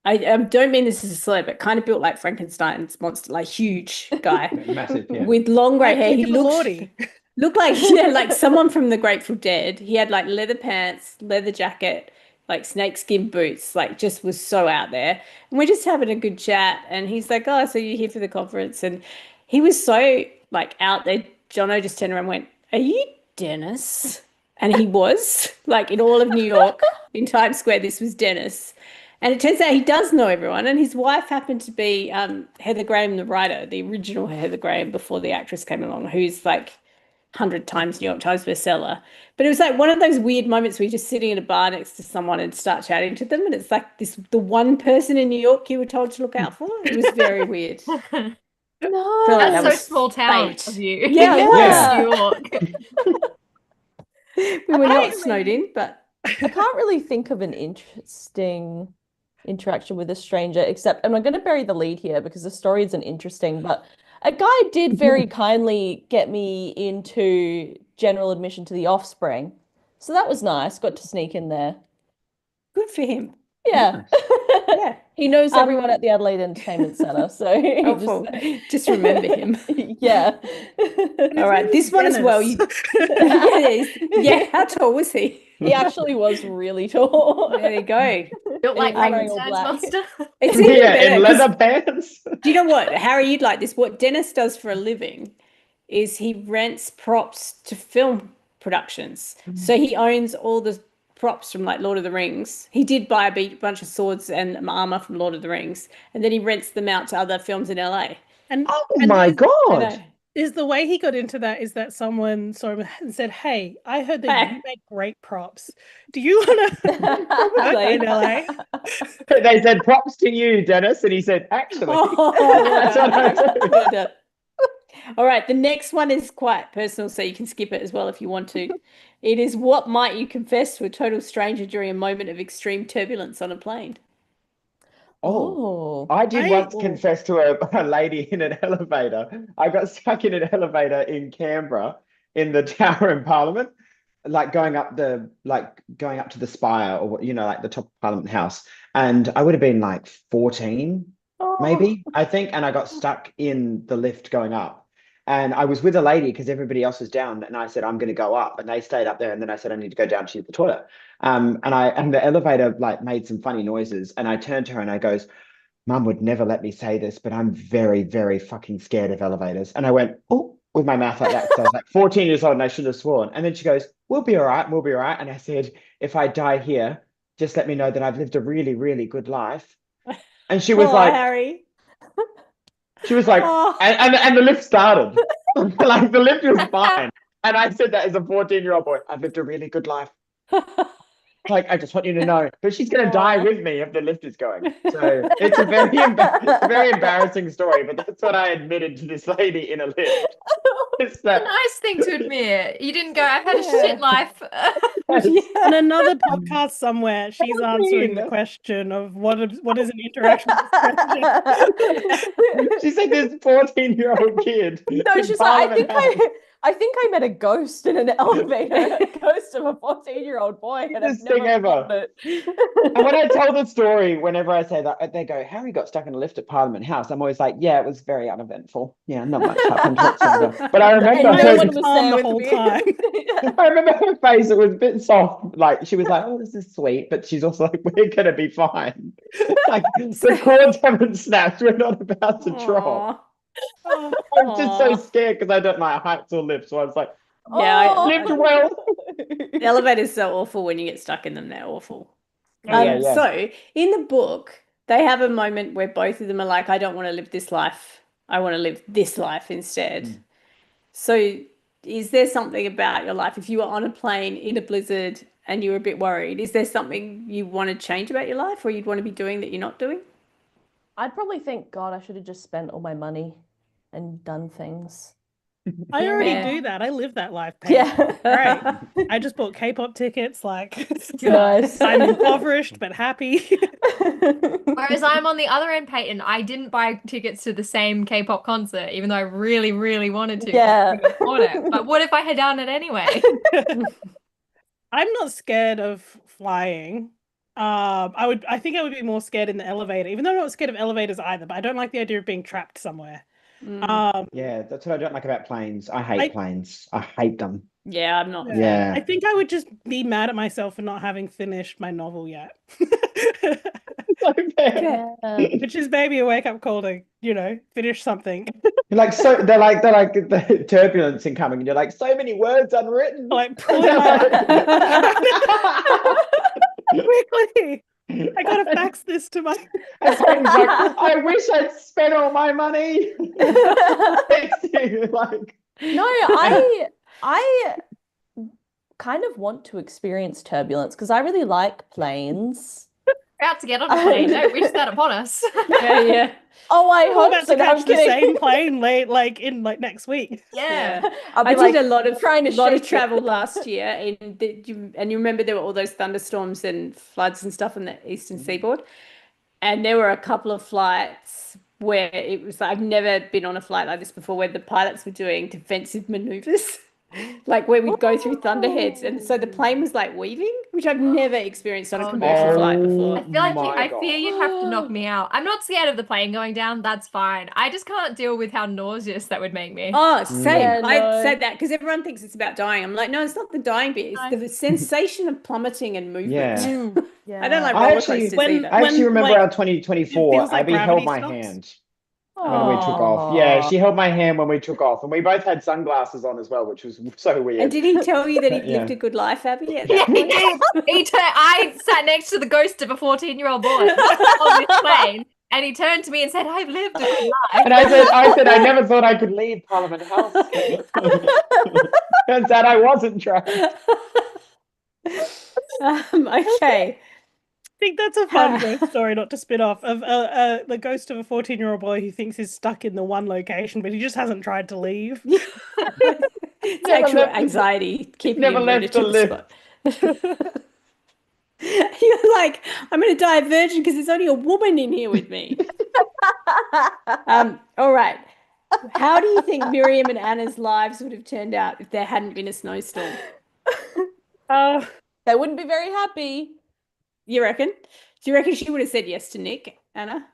I don't mean this as a celeb, but kind of built like Frankenstein's monster, like huge guy Massive, yeah. with long grey hair. He Lordy. looked like like someone from the Grateful Dead. He had like leather pants, leather jacket, like snakeskin boots, like just was so out there. And we're just having a good chat. And he's like, oh, so you're here for the conference? And he was so like out there. Jono just turned around and went, are you Dennis? And he was like in all of New York, in Times Square, this was Dennis. And it turns out he does know everyone. And his wife happened to be Heather Graham, the writer, the original Heather Graham before the actress came along, who's like 100 times New York Times bestseller. But it was like one of those weird moments where you're just sitting in a bar next to someone and start chatting to them. And it's like the one person in New York you were told to look out for. It was very weird. No. like That's that so was small town fate. of you. Yeah, it Yeah. New York. We were not snowed in, but I can't really think of an interesting interaction with a stranger, except, and I'm going to bury the lead here because the story isn't interesting, but a guy did very kindly get me into general admission to the Offspring. So that was nice. Got to sneak in there. good for him. Yeah. Yeah. He knows everyone at the Adelaide Entertainment Centre, so he Helpful. Just remember him. yeah. All right, this one as well. Yeah, how tall was he? He actually was really tall. There you go. Built like He was wearing all Frankenstein's black. monster. It's even Yeah, better in 'cause- leather pants. do you know what, Harry, you'd like this? What Dennis does for a living is he rents props to film productions. So he owns all the props from like Lord of the Rings. He did buy a bunch of swords and armor from Lord of the Rings, and then he rents them out to other films in LA. And Oh and my is, I God. know. is the way he got into that is that someone saw him and said, "Hey, I heard that you make great props. Do you want to work in LA?" They said props to you, Dennis, and he said, actually, that's what I do. Well done. All right, the next one is quite personal, so you can skip it as well if you want to. It is, what might you confess to a total stranger during a moment of extreme turbulence on a plane? Oh, I did once confess to a lady in an elevator. I got stuck in an elevator in Canberra in the Tower in Parliament, like going up to the spire, or like the top of Parliament House. And I would have been like 14, maybe, I think, and I got stuck in the lift going up. And I was with a lady because everybody else was down, and I said, I'm going to go up, and they stayed up there, and then I said, I need to go down to use the toilet. And the elevator like made some funny noises, and I turned to her and I goes, Mum would never let me say this, but I'm very, very fucking scared of elevators. And I went, oh, with my mouth like that, because I was like 14 years old and I should have sworn. And then she goes, we'll be all right, we'll be all right. And I said, if I die here, just let me know that I've lived a really, really good life. And she was like, Harry. She was like, and the lift started. Like the lift was fine. And I said that as a 14-year-old boy, I've lived a really good life. Like, I just want you to know. But she's going to die with me if the lift is going. So it's a very embarrassing story, but that's what I admitted to this lady in a lift. It's a nice thing to admit. You didn't go, I've had a shit life. On another podcast somewhere, she's answering the question of what is an interaction with She said this 14-year-old kid. No, she's like, I think I met a ghost in an elevator, a ghost of a 14-year-old boy. And This thing ever. And when I tell the story, whenever I say that, they go, Harry got stuck in a lift at Parliament House. I'm always like, yeah, it was very uneventful. Yeah, not much happened whatsoever. But I remember no one was there the whole time. I remember her face, it was a bit soft. Like, she was like, oh, this is sweet. But she's also like, we're going to be fine. Like, the cords haven't snapped. We're not about to drop. I'm just so scared because I don't like heights or lifts. So I was like, yeah, lived well. The elevator's so awful when you get stuck in them. They're awful. Yeah. So in the book, they have a moment where both of them are like, I don't want to live this life. I want to live this life instead. So is there something about your life, if you were on a plane in a blizzard and you were a bit worried, is there something you want to change about your life or you'd want to be doing that you're not doing? I'd probably think, God, I should have just spent all my money and done things. I already do that. I live that life. Yeah. Right. I just bought K-pop tickets. Like, nice. I'm impoverished but happy. Whereas I'm on the other end, Peyton. I didn't buy tickets to the same K-pop concert, even though I really, really wanted to. Yeah. Afford it. But what if I had done it anyway? I'm not scared of flying. I think I would be more scared in the elevator, even though I'm not scared of elevators either, but I don't like the idea of being trapped somewhere. Yeah, that's what I don't like about planes. I hate planes. I hate them. Yeah, I'm not. Yeah. I think I would just be mad at myself for not having finished my novel yet. So bad. Which is maybe a wake-up call to, finish something. Like, so they're like the turbulence incoming, and you're like, so many words unwritten. Like, pull it out. Quickly. I gotta fax this to my. And Peyton's like, I wish I'd spent all my money. Like, no, I kind of want to experience turbulence because I really like planes. About to get on a plane. Don't wish that upon us. Yeah. Oh, I hope about so. to No, I'm catch the kidding. same plane in next week. Yeah. I did a lot of trying to shake travel last year, and you remember there were all those thunderstorms and floods and stuff on the eastern seaboard, and there were a couple of flights where it was like, I've never been on a flight like this before, where the pilots were doing defensive maneuvers. Like where we'd go through thunderheads, and so the plane was like weaving, which I've never experienced on a commercial flight before. I feel like I fear you'd have to knock me out. I'm not scared of the plane going down. That's fine. I just can't deal with how nauseous that would make me. Oh, same. Yeah, I no. said that because everyone thinks it's about dying. I'm like, no, it's not the dying bit. It's the sensation of plummeting and movement. Yeah. I don't like I roller actually- coasters either. I actually remember like, our it 2024. feels like Abby held gravity my stops. hand. when we took off. Yeah, she held my hand when we took off, and we both had sunglasses on as well, which was so And weird. did he tell you that he'd Yeah. lived a good life, Abby, at Yeah, that point? I sat next to the ghost of a 14-year-old boy on this plane, and he turned to me and said, "I've lived a good life." And I said, I never thought I could leave Parliament House. Turns out I wasn't trapped. Okay. I think that's a fun ghost story, not to spin off, of the ghost of a 14-year-old boy who thinks he's stuck in the one location, but he just hasn't tried to leave. It's Never actual left the- anxiety keeping never him left rooted the to the lift. spot. You're like, I'm going to die a virgin because there's only a woman in here with me. All right. How do you think Miriam and Anna's lives would have turned out if there hadn't been a snowstorm? They wouldn't be very happy. You reckon? Do you reckon she would have said yes to Nick, Anna?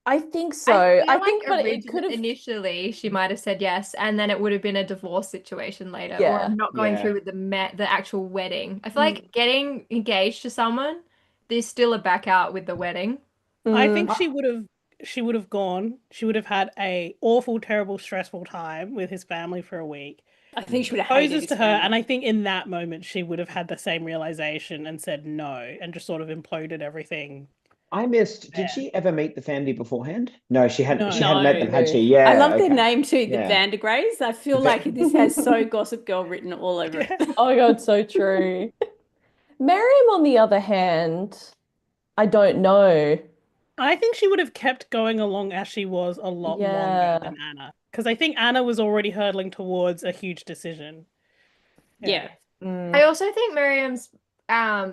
I think so. I I think, like but it could have. initially she might have said yes, and then it would have been a divorce situation later, Yeah. or not going Yeah. through with the actual wedding. I feel like getting engaged to someone, there's still a back out with the wedding. I think she would have gone. She would have had a awful, terrible, stressful time with his family for a week. I think she would have hated Proposes his to her, family. and I think in that moment she would have had the same realization and said no, and just sort of imploded everything. I missed. Did Yeah. she ever meet the family beforehand? No, she hadn't. No. She hadn't met them, had No. she? Yeah. I love their okay. name too, the Yeah. Vandergrays. I feel like this has so Gossip Girl written all over it. Oh my God, so true. Miriam, on the other hand, I don't know. I think she would have kept going along as she was a lot longer than Anna, because I think Anna was already hurtling towards a huge decision. Yeah. I also think Miriam's I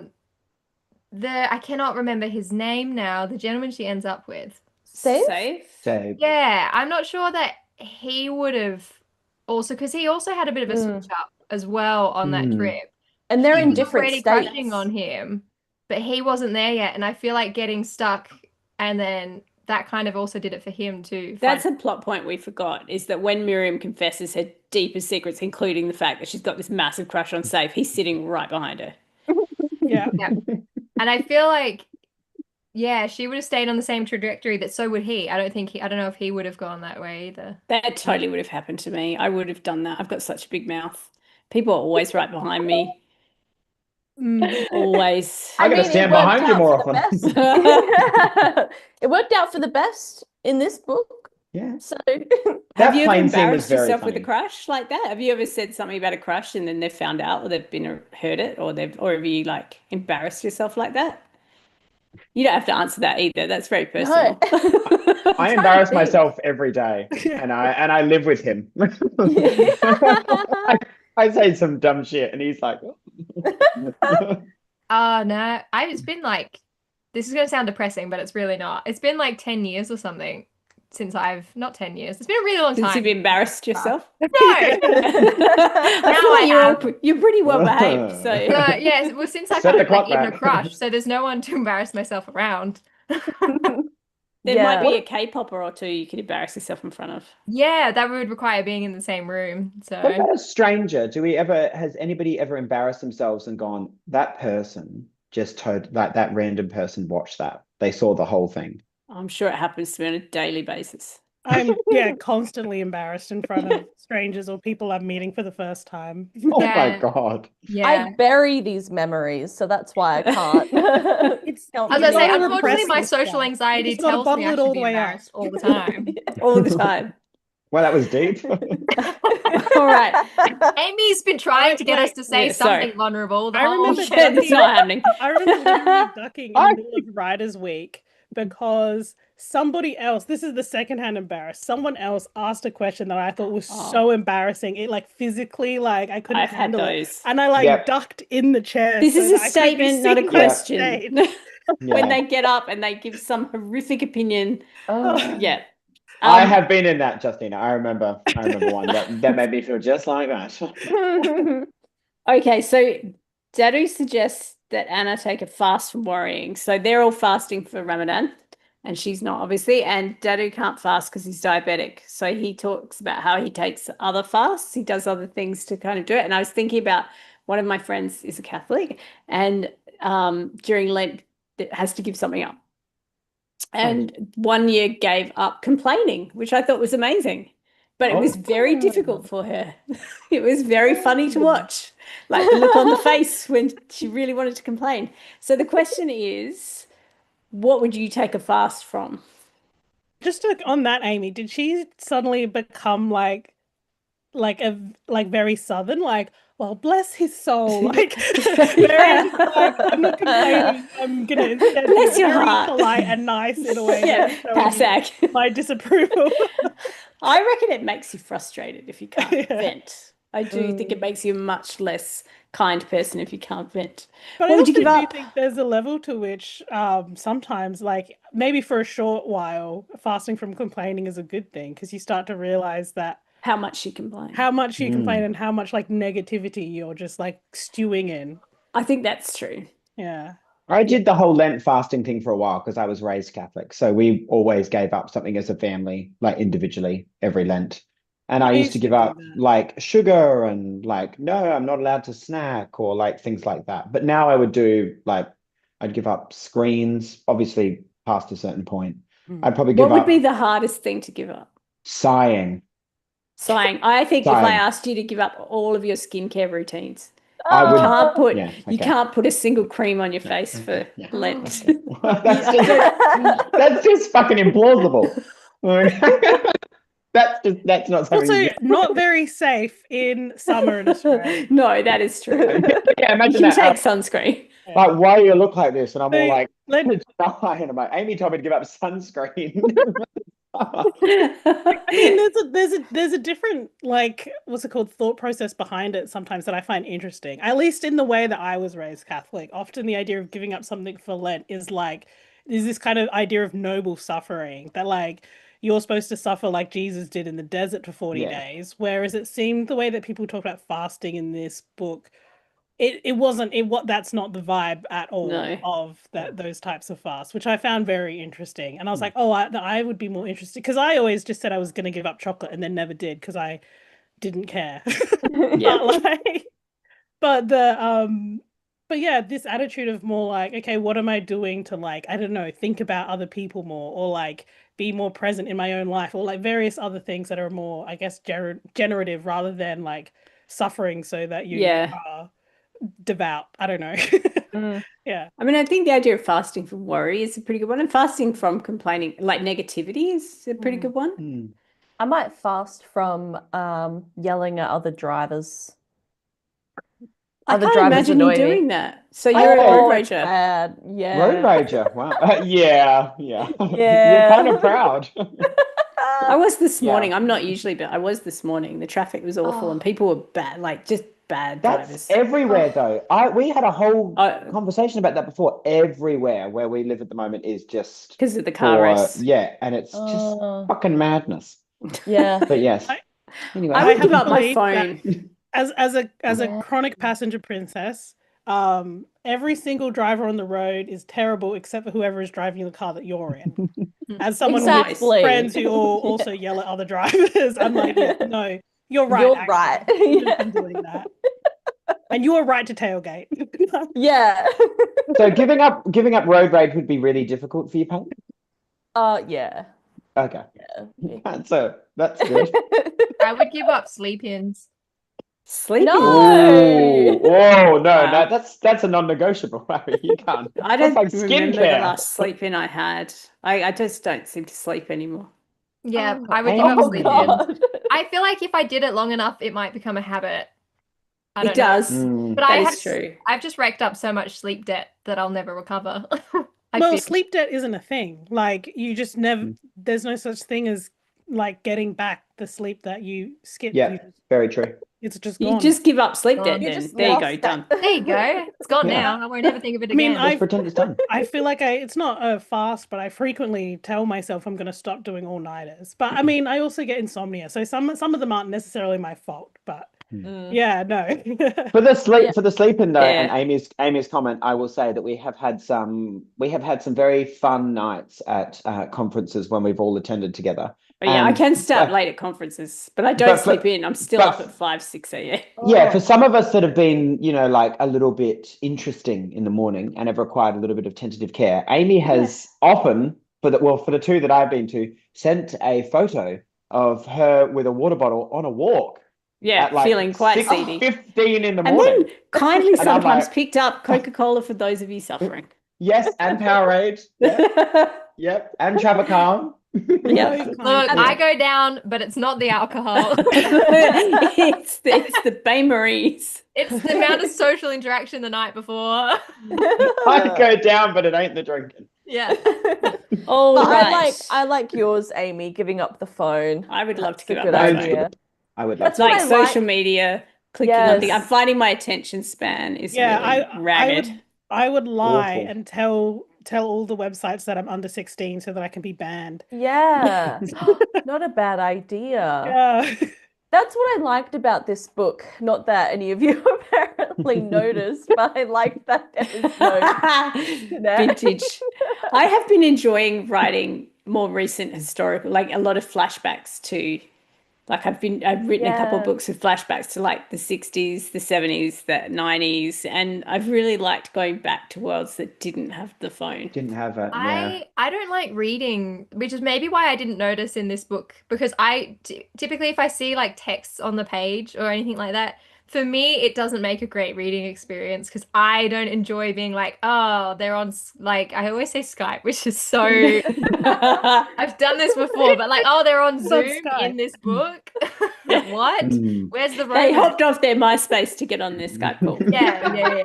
cannot remember his name now, the gentleman she ends up with. Safe? So Yeah, I'm not sure that he would have also, because he also had a bit of a switch up as well on that trip. And they're She in was different already states. crushing on him, but he wasn't there yet. And I feel like getting stuck, and then that kind of also did it for him too. That's a plot point we forgot, is that when Miriam confesses her deepest secrets, including the fact that she's got this massive crush on Safe, he's sitting right behind her. Yeah. And I feel like, yeah, she would have stayed on the same trajectory, but so would he. I don't know if he would have gone that way either. That totally would have happened to me. I would have done that. I've got such a big mouth. People are always right behind me. Always. I gotta stand behind you more often. It worked out for the best in this book. Yeah. So Have you ever plane scene was embarrassed very yourself with a funny. crush like that? Have you ever said something about a crush and then they've found out, or they've been heard it, or have you like embarrassed yourself like that? You don't have to answer that either. That's very personal. I embarrass myself every day, and I live with him. I say some dumb shit, and he's like, No, it's been like, this is going to sound depressing, but it's really not. It's been like 10 years or something since not 10 years. It's been a really long time. Since you've embarrassed yourself? No. I feel like you're pretty well behaved. So Yeah, well, since I've Set had the clock even a back. crush, so there's no one to embarrass myself around. there might be a K-popper or two you could embarrass yourself in front of. Yeah, that would require being in the same room. So what about a stranger? Has anybody ever embarrassed themselves and gone, that person just told, like that random person watched that. They saw the whole thing. I'm sure it happens to me on a daily basis. I'm constantly embarrassed in front of strangers or people I'm meeting for the first time. Oh my God. yeah. I bury these memories, so that's why I can't. I was gonna say, gotta unfortunately, repress my this social stuff. anxiety You just gotta tells me bottle I it all should the be way out. embarrassed all the time. All the time. Well, that was deep. All right. Amy's been trying to get us to say Yeah, sorry. something vulnerable the I whole remember show. It's not happening. I remember literally ducking in the middle of Writers' Week because somebody else, this is the secondhand embarrassed, someone else asked a question that I thought was so embarrassing. It like physically, like I couldn't I've had handle it. those. And I like ducked in the chair. This so is that a I could be statement, not a seen on question. stage. When they get up and they give some horrific opinion. Yeah. I have been in that, Justina. I remember one that made me feel just like that. Okay, so Dadu suggests that Anna take a fast from worrying. So they're all fasting for Ramadan, and she's not, obviously. And Dadu can't fast because he's diabetic. So he talks about how he takes other fasts. He does other things to kind of do it. And I was thinking about one of my friends is a Catholic, and during Lent, it has to give something up. and 1 year gave up complaining, which I thought was amazing. But it was very difficult for her. It was very funny to watch, like the look on the face when she really wanted to complain. So the question is, what would you take a fast from? Just on that, Amy, did she suddenly become like very southern, like, well, bless his soul, like very like, I'm not complaining, I'm gonna instead Bless be your very heart. polite and nice in a way Yeah, that showing Passac. my disapproval. I reckon it makes you frustrated if you can't Yeah. vent. I do think it makes you a much less kind person if you can't vent. But What I would you also give do up? think there's a level to which sometimes, like maybe for a short while, fasting from complaining is a good thing because you start to realize that How much you complain. how much you complain and how much like negativity you're just like stewing in. I think that's true. Yeah. I did the whole Lent fasting thing for a while because I was raised Catholic. So we always gave up something as a family, like individually, every Lent. And I used to give do up that. like sugar and like, no, I'm not allowed to snack or like things like that. But now I would do like, I'd give up screens, obviously past a certain point. I'd probably give What would up be the hardest thing to give up? sighing. Sighing. I think if I Sighing. asked you to give up all of your skincare routines, I you would, can't put yeah, you okay. can't put a single cream on your face for Yeah. Lent. Okay. That's just fucking implausible. That's not something Also, you not very safe in summer in Australia. No, that is true. yeah, You imagine can that. take sunscreen. Like, why do you look like this? And I'm all So, like, Lent, and I'm like, Amy told me to give up sunscreen. I mean, there's a different like what's it called thought process behind it sometimes that I find interesting. At least in the way that I was raised Catholic, often the idea of giving up something for Lent is this kind of idea of noble suffering that like you're supposed to suffer like Jesus did in the desert for 40 Yeah. days. Whereas it seemed the way that people talk about fasting in this book it that's not the vibe at all No. of those types of fasts, which I found very interesting. And I was like, oh, I would be more interested because I always just said I was going to give up chocolate and then never did because I didn't care. Yeah. But like, but yeah, this attitude of more like, okay, what am I doing to like, I don't know, think about other people more or like be more present in my own life or like various other things that are more, I guess, generative rather than like suffering so that you Yeah. are devout. I don't know. Yeah. I mean, I think the idea of fasting from worry is a pretty good one, and fasting from complaining, like negativity, is a pretty good one. I might fast from yelling at other drivers. I Other can't drivers imagine you annoy me. doing that. So you're a road it's rager. bad. Yeah. Road rager. Wow. Yeah. You're kind of proud. I was this Yeah. morning. I'm not usually, but I was this morning. The traffic was awful and people were bad, like just bad That's drivers. everywhere though. We had a whole conversation about that before. Everywhere where we live at the moment is just Because of the car race. Yeah, and it's just fucking madness. Yeah. But yes. Anyway, I would give up my believe that phone. as a chronic passenger princess, every single driver on the road is terrible except for whoever is driving the car that you're in. As someone Exactly. with friends who all also yell at other drivers, I'm like, yeah, no, you're right. You're actually. right. You shouldn't have been doing that. And you were right to tailgate. Yeah. so giving up road rage would be really difficult for you, Pam? Yeah. Okay. Yeah. So that's good. I would give up sleep-ins. Sleeping. No. Oh no, Wow. that's a non-negotiable. You can't. I don't That's like remember the skincare. last sleep-in I had. I just don't seem to sleep anymore. Yeah, Oh, I would give up oh sleep-ins. God. I feel like if I did it long enough, it might become a habit. I It don't know. does. Mm. But That I is have true. I've just racked up so much sleep debt that I'll never recover. I Well, feel. sleep debt isn't a thing. Like you just never there's no such thing as like getting back the sleep that you skipped. Yeah, very true. It's just You gone. just give up sleep Gone. debt You then. just There you go, lost done. that. There you go. It's gone Yeah. now. I won't ever think of it I mean, again. Let's pretend it's done. I feel like it's not a fast, but I frequently tell myself I'm going to stop doing all-nighters. But I mean, I also get insomnia, so some of them aren't necessarily my fault. But yeah, no. For the sleep-in though, Yeah. and Amy's comment, I will say that we have had some very fun nights at conferences when we've all attended together. But yeah, I And- can start late at conferences, but I don't sleep in. I'm still up at 5, 6 a.m. Yeah, for some of us that have been, like a little bit interesting in the morning and have required a little bit of tentative care, Amy has often for the two that I've been to, sent a photo of her with a water bottle on a walk Yeah, at like feeling quite seedy. 6:15 in the And morning. then kindly And I'm sometimes like, picked up Coca-Cola for those of you suffering. yes, and Powerade. Yep, and Travacalm. Yeah. Look, I go down, but it's not the alcohol. it's the Bain Maries. It's the amount of social interaction the night before. I go down, but it ain't the drinking. Yeah. All But right. I like yours, Amy, giving up the phone. I would love to That's a give up good my phone. idea. I would love That's to. what Like I social like. media, clicking on things. I'm Yes. finding my attention span is really ragged. I would lie Awful. and tell all the websites that I'm under 16 so that I can be banned. Yeah. Not a bad idea. Yeah. That's what I liked about this book. Not that any of you apparently noticed, but I liked that there was no Vintage. I have been enjoying writing more recent historical, like a lot of flashbacks to, like I've written a couple of books with flashbacks to like the 60s, the 70s, the 90s, and I've really liked going back to worlds that didn't have the phone. Didn't have it. Yeah. I don't like reading, which is maybe why I didn't notice in this book, because typically if I see like text on the page or anything like that, for me it doesn't make a great reading experience because I don't enjoy being like, oh, they're on like I always say Skype, which is so I've done this before, but like, oh, they're on Zoom in this book. What? Where's the They romance? hopped off their MySpace to get on their Skype call. Yeah.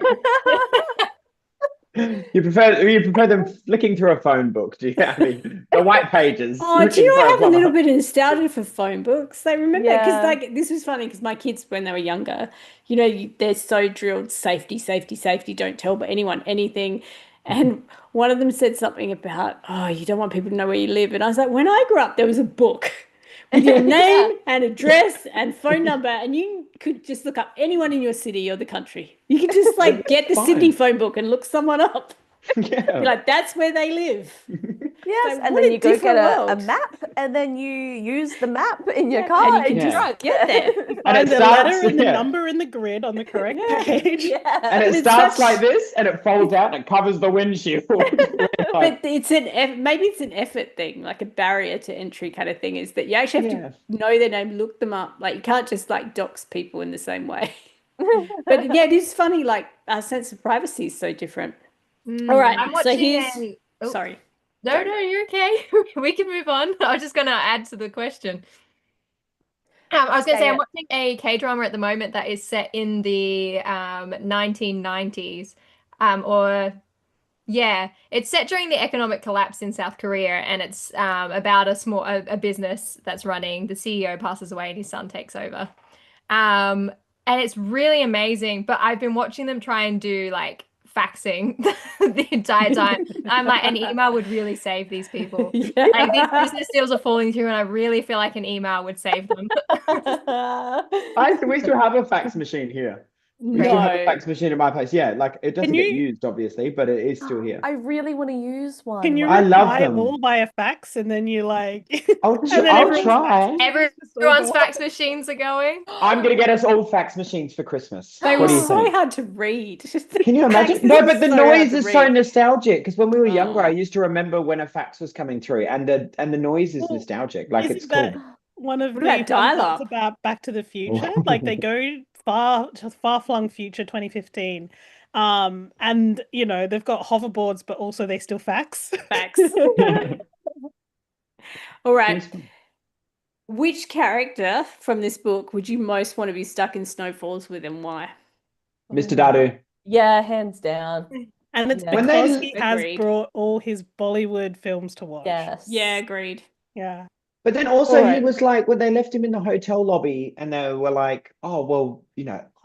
You prefer them flicking through a phone book? Do you? I mean, the white pages. Oh, do you looking know for I have a plumber. little bit of nostalgia for phone books? I remember because Yeah. like this was funny because my kids when they were younger, they're so drilled safety, safety, safety, don't tell anyone anything. And one of them said something about, oh, you don't want people to know where you live. And I was like, when I grew up, there was a book with your name and address and phone number, and you could just look up anyone in your city or the country. You could just like get the Fine. Sydney phone book and look someone up. Yeah. Be like, that's where they live. Yes, So and what then a you go get different a world. map, and then you use the map in your Yeah, car and you can and just get there. And Find it the starts, letter and the yeah. number and the grid on the correct page. Yeah. And it it's starts such- like this, and it folds out and it covers the windshield. But it's maybe it's an effort thing, like a barrier to entry kind of thing, is that you actually have to know their name, look them up. Like you can't just like dox people in the same way. But yeah, it is funny. Like our sense of privacy is so different. All right, I'm so watching here's Oh, sorry. No, you're okay. We can move on. I was just gonna add to the question. I was gonna say I'm watching a K-drama at the moment that is set in the 1990s. It's set during the economic collapse in South Korea, and it's about a business that's running. The CEO passes away and his son takes over. And it's really amazing, but I've been watching them try and do like faxing the entire time. I'm like, an email would really save these people. Yeah. Like these business deals are falling through, and I really feel like an email would save them. We still have a fax machine here. We still have a fax machine at my place. Yeah, like it doesn't get used, obviously, but it is still here. I really want to use one. Can you I love reply them. all by a fax and then you like I'll and then I'll everyone's try. Everyone's fax machines are going. I'm gonna get us all fax machines for Christmas. They What were do you so think? hard to read. Can you imagine? Faxes No, are but the so hard noise to is so read. nostalgic because when we were younger, I Oh. used to remember when a fax was coming through, and the noise is nostalgic. Like it's Isn't that cool. one of What the about fun parts dial-up? about Back to the Future? Like they go far-flung future 2015. And they've got hoverboards, but also they still fax. Fax. All right. Which character from this book would you most want to be stuck in snowfalls with, and why? Mr. Dadu. Yeah, hands down. And it's Yeah. When because they- he has Agreed. brought all his Bollywood films to watch. Yes. Yeah, agreed. Yeah. But then also All he right. was like, when they left him in the hotel lobby and they were like, oh, well,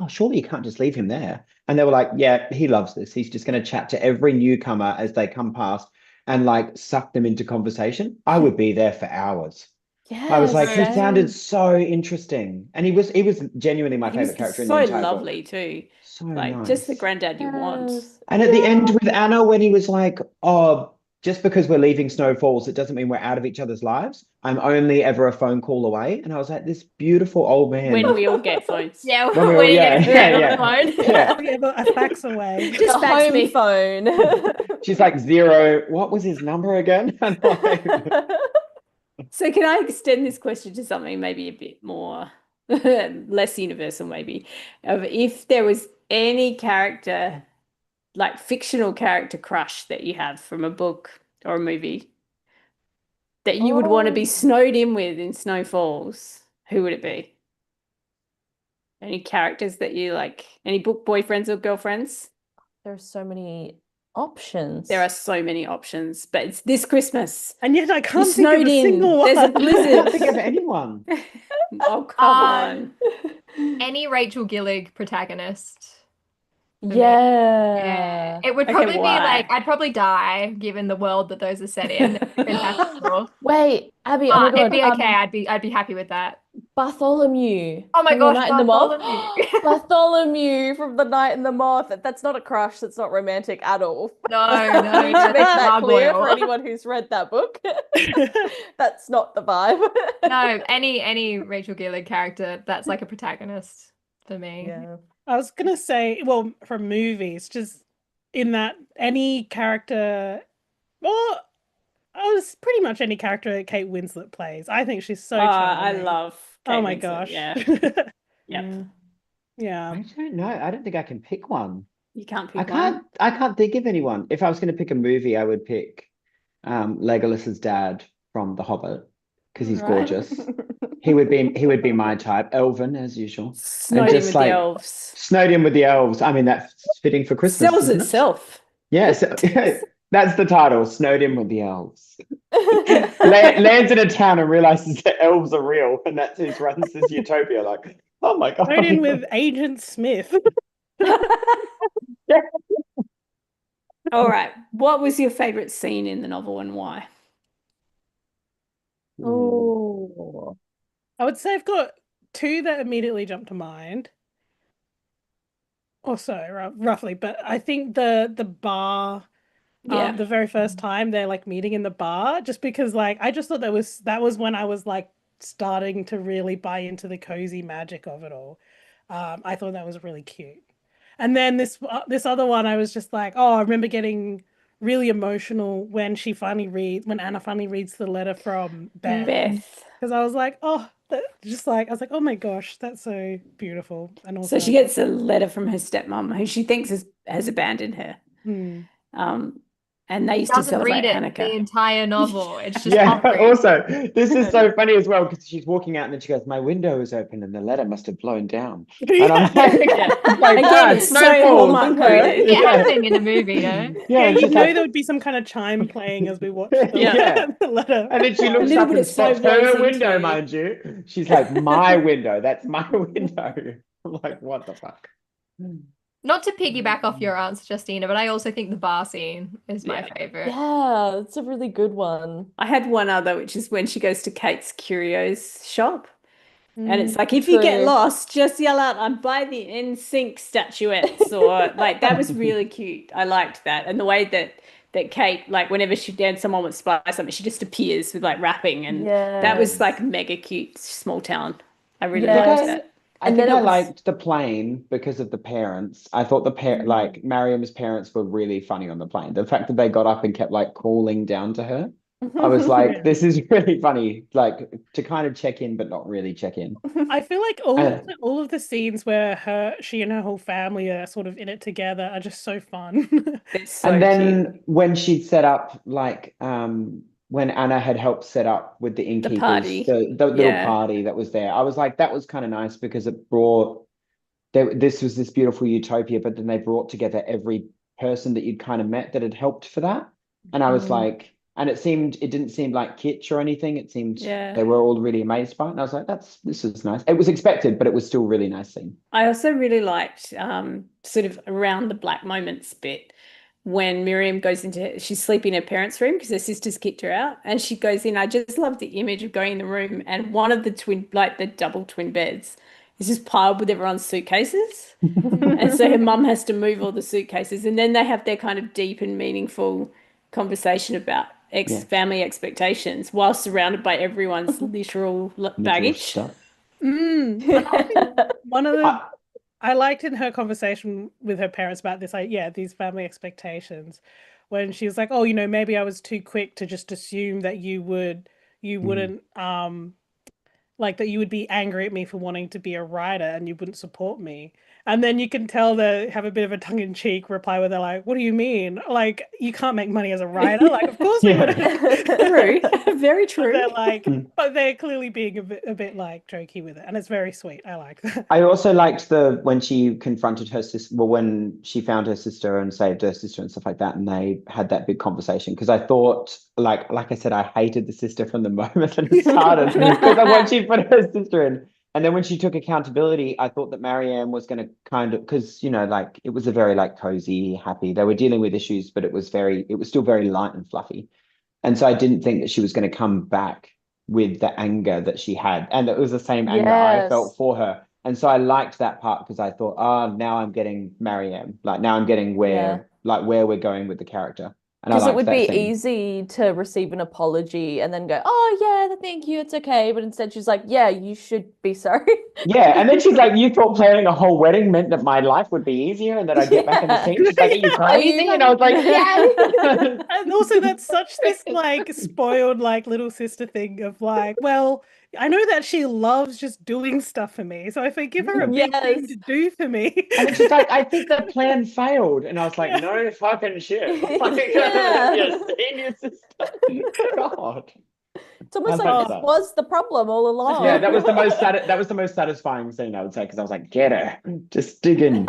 surely you can't just leave him there. And they were like, yeah, he loves this. He's just going to chat to every newcomer as they come past and like suck them into conversation. I would be there for hours. I was like, he Yes. sounded so interesting. And he was genuinely my He was favorite character in so the entire lovely book. too. So Like nice. just the granddad you want. Yes. And at the end with Anna, when he was like, oh, just because we're leaving Snow Falls, it doesn't mean we're out of each other's lives. I'm only ever a phone call away. And I was like, this beautiful old man. When we all get phones. Yeah, When we when all- you yeah, get yeah, on yeah. the phone. Yeah. Yeah, but a fax away. Just The fax home me. phone. She's like 0. What was his number again? And like, So can I extend this question to something maybe a bit more less universal, maybe? Of if there was any character, like fictional character crush that you have from a book or a movie that you would want to be snowed in with in Snow Falls, who would it be? Any characters that you like? Any book boyfriends or girlfriends? There's so many options. There are so many options, but it's this Christmas. And yet I You're can't think of snowed a in. single one. There's a I can't blizzard. think of anyone. Oh, come on. Any Rachel Gillig protagonist. Yeah. It would Okay, probably be why? like, I'd probably die given the world that those are set in. Fantastical. Wait, Abby, oh my But it'd God. be okay. I'd be happy with that. Bartholomew Oh my from The gosh, Night and the Moth. Bartholomew. Bartholomew from The Night and the Moth. That's not a crush. That's not romantic at all. No, We need to make that that's clear for gargoyle. anyone who's read that book. That's not the vibe. No, any Rachel Gillig character that's like a protagonist for me. Yeah. I was gonna say, well, from movies, just in that any character, well, I was pretty much any character that Kate Winslet plays. I think she's so I charming. love Oh Kate my Winslet, gosh. Yeah. Yep. Yeah. I don't know. I don't think I can pick one. You can't pick I can't think of anyone. If I was going to pick a movie, I would pick Legolas's dad from The Hobbit because he's Right. gorgeous. He would be my type. Elven, as usual. Snowed in just with like- the elves. Snowed in with the elves. I mean, that's fitting for Christmas. Sells isn't it? itself. Yeah, so, that's the title. Snowed in with the elves. Lands in a town and realizes that elves are real, and that's his runs his utopia. Like, oh my god. Snowed in with Agent Smith. All right. What was your favorite scene in the novel and why? Oh. I would say I've got two that immediately jump to mind. Or so, roughly. But I think the bar, Yeah. the very first time they're like meeting in the bar, just because like I just thought that was when I was like starting to really buy into the cozy magic of it all. I thought that was really cute. And then this other one, I was just like, oh, I remember getting really emotional when Anna finally reads the letter from Beth. Because I was like, oh, I was like, oh my gosh, that's so beautiful. And also, So she gets a letter from her stepmom who she thinks has abandoned her. And they used to Doesn't celebrate read it Hanukkah. the entire novel. It's just Yeah, hovering. also, this is so funny as well because she's walking out and then she goes, my window is open and the letter must have blown down. And I'm like, Again, "God, it's Snow so Falls, Hallmark isn't it?" coded. It Yeah. happening in the movie, no? Yeah, and you she's know like, there would be some kind of chime playing as we watch Yeah. the letter. and then she A looks little up bit and of slow spots her voicing window, too. mind you. She's like, my window, that's my window. I'm like, what the fuck? Not to piggyback off your answer, Justina, but I also think the bar scene is my favorite. Yeah, it's a really good one. I had one other, which is when she goes to Kate's Curios shop. And it's like, if True. you get lost, just yell out, I'm by the NSYNC statuettes. Or like, that was really cute. I liked that. And the way that Kate, like whenever someone would spy something, she just appears with like rapping. And that was like mega cute, small town. I really liked that. I And think then I it was- liked the plane because of the parents. I thought like Mariam's parents were really funny on the plane. The fact that they got up and kept like calling down to her. I was like, this is really funny, like to kind of check in, but not really check in. I feel like all of the scenes where she and her whole family are sort of in it together are just so fun. It's so And then cute. when she'd set up, like, when Anna had helped set up with the innkeepers, party. the little Yeah. party that was there, I was like, that was kind of nice because it brought, this was this beautiful utopia, but then they brought together every person that you'd kind of met that had helped for that. And I was like, and it didn't seem like kitsch or anything. It seemed they were all really amazed by it. And I was like, this is nice. It was expected, but it was still really nice scene. I also really liked sort of around the black moments bit when Miriam goes she's sleeping in her parents' room because her sister's kicked her out, and she goes in. I just love the image of going in the room and one of the the double twin beds is just piled with everyone's suitcases. And so her mum has to move all the suitcases, and then they have their kind of deep and meaningful conversation about Yeah. family expectations while surrounded by everyone's literal Literal baggage. stuff. And I think one of the I, I liked in her conversation with her parents about this, like, yeah, these family expectations, when she was like, oh, maybe I was too quick to just assume that you mm. wouldn't, like that you would be angry at me for wanting to be a writer and you wouldn't support me. And then you can tell they have a bit of a tongue-in-cheek reply where they're like, what do you mean? Like, you can't make money as a writer? Like, of course we Yeah. wouldn't. True, very But true. they're like, Mm. but they're clearly being a bit like jokey with it. And it's very sweet. I like that. I also liked when she confronted her sister, well, when she found her sister and saved her sister and stuff like that, and they had that big conversation. Because I thought, like I said, I hated the sister from the moment that it started. Because when she put her sister in, and then when she took accountability, I thought that Marianne was going to kind of, because like it was a very like cozy, happy. They were dealing with issues, but it was still very light and fluffy. And so I didn't think that she was going to come back with the anger that she had. And it was the same anger I felt Yes. for her. And so I liked that part because I thought, now I'm getting Marianne. Like now I'm getting Yeah. where we're going with the character. And I Because it liked would that be scene. easy to receive an apology and then go, oh, yeah, thank you, it's okay. But instead, she's like, yeah, you should be sorry. Yeah. And then she's like, you thought planning a whole wedding meant that my life would be easier and that I'd get back in the Yeah. scene. She's like, are you Are you crazy? And I was like, yay. And also that's such this like spoiled like little sister thing of like, well, I know that she loves just doing stuff for me. So if I give her a big thing to Yes. do for me, And then she's like, I think the plan failed. And I was like, yeah. no fucking shit. Like, Yeah. your senior sister. God. It's I almost like liked Oh, this that. was the problem all Yeah, along. that was the most satisfying scene, I would say, because I was like, get her. Just dig in.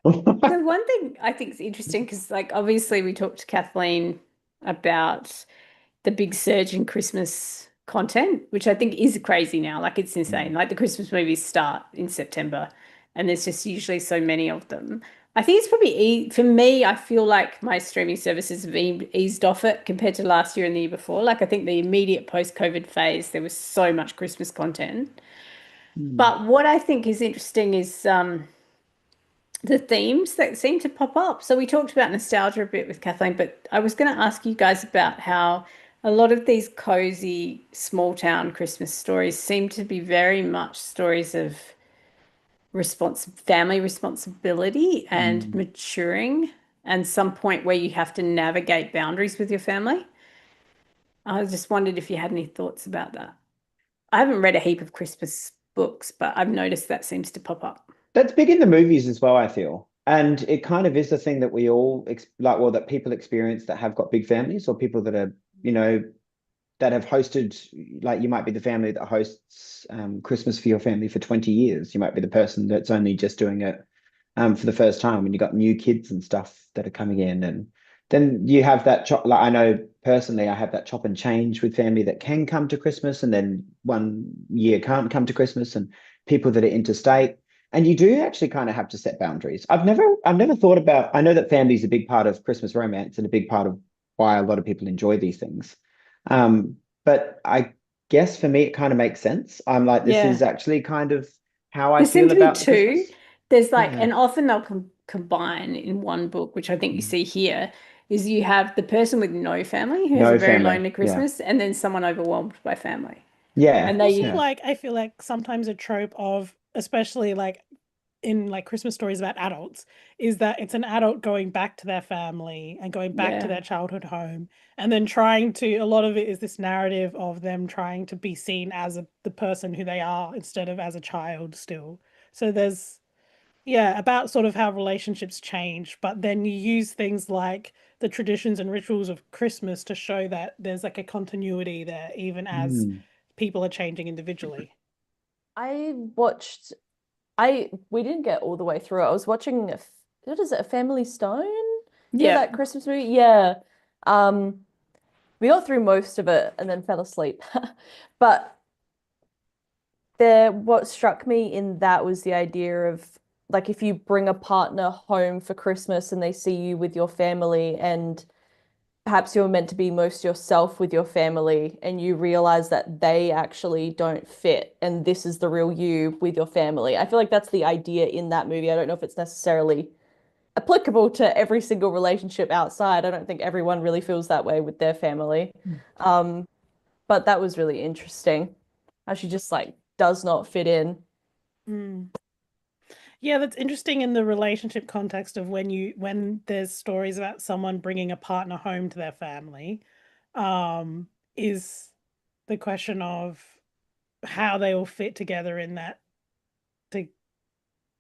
So one thing I think is interesting because, like, obviously we talked to Kathleen about the big surge in Christmas content, which I think is crazy now. Like, it's insane. Like, the Christmas movies start in September, and there's just usually so many of them. I think it's probably for me. I feel like my streaming services have eased off it compared to last year and the year before. Like, I think the immediate post-COVID phase, there was so much Christmas content. Mm. But what I think is interesting is the themes that seem to pop up. So we talked about nostalgia a bit with Kathleen, but I was going to ask you guys about how a lot of these cozy small town Christmas stories seem to be very much stories of family responsibility and Mm. maturing and some point where you have to navigate boundaries with your family. I just wondered if you had any thoughts about that. I haven't read a heap of Christmas books, but I've noticed that seems to pop up. That's big in the movies as well, I feel. And it kind of is the thing that we all well, that people experience that have got big families or people that are, that have hosted, like you might be the family that hosts Christmas for your family for 20 years. You might be the person that's only just doing it for the first time, and you got new kids and stuff that are coming in. And then you have that chop, like I know personally, I have that chop and change with family that can come to Christmas and then one year can't come to Christmas, and people that are interstate. And you do actually kind of have to set boundaries. I've never thought about, I know that family is a big part of Christmas romance and a big part of why a lot of people enjoy these things. But I guess for me, it kind of makes sense. I'm like, this is Yeah. actually kind of how I There seem feel to be about the two. Christmas. There's like, Yeah. and often they'll combine in one book, which I think you Mm. see here, is you have the person with no family who has a No very family. lonely Yeah. Christmas, and then someone overwhelmed by family. Yeah. And also Yeah. they, like I feel like sometimes a trope of, especially like in like Christmas stories about adults, is that it's an adult going back to their family and going back to yeah, their childhood home, and then trying to, a lot of it is this narrative of them trying to be seen as the person who they are instead of as a child still. So there's, yeah, about sort of how relationships change, but then you use things like the traditions and rituals of Christmas to show that there's like a continuity there, even as Mm. people are changing individually. I watched, we didn't get all the way through it. I was watching, what is it, A Family Stone? yeah. That Christmas movie? Yeah. Um, we got through most of it and then fell asleep. But what struck me in that was the idea of like if you bring a partner home for Christmas and they see you with your family and perhaps you're meant to be most yourself with your family and you realize that they actually don't fit and this is the real you with your family. I feel like that's the idea in that movie. I don't know if it's necessarily applicable to every single relationship outside. I don't think everyone really feels that way with their family. But that was really interesting. How she just like does not fit in. Mm. Yeah, that's interesting in the relationship context of when there's stories about someone bringing a partner home to their family, is the question of how they all fit together in that.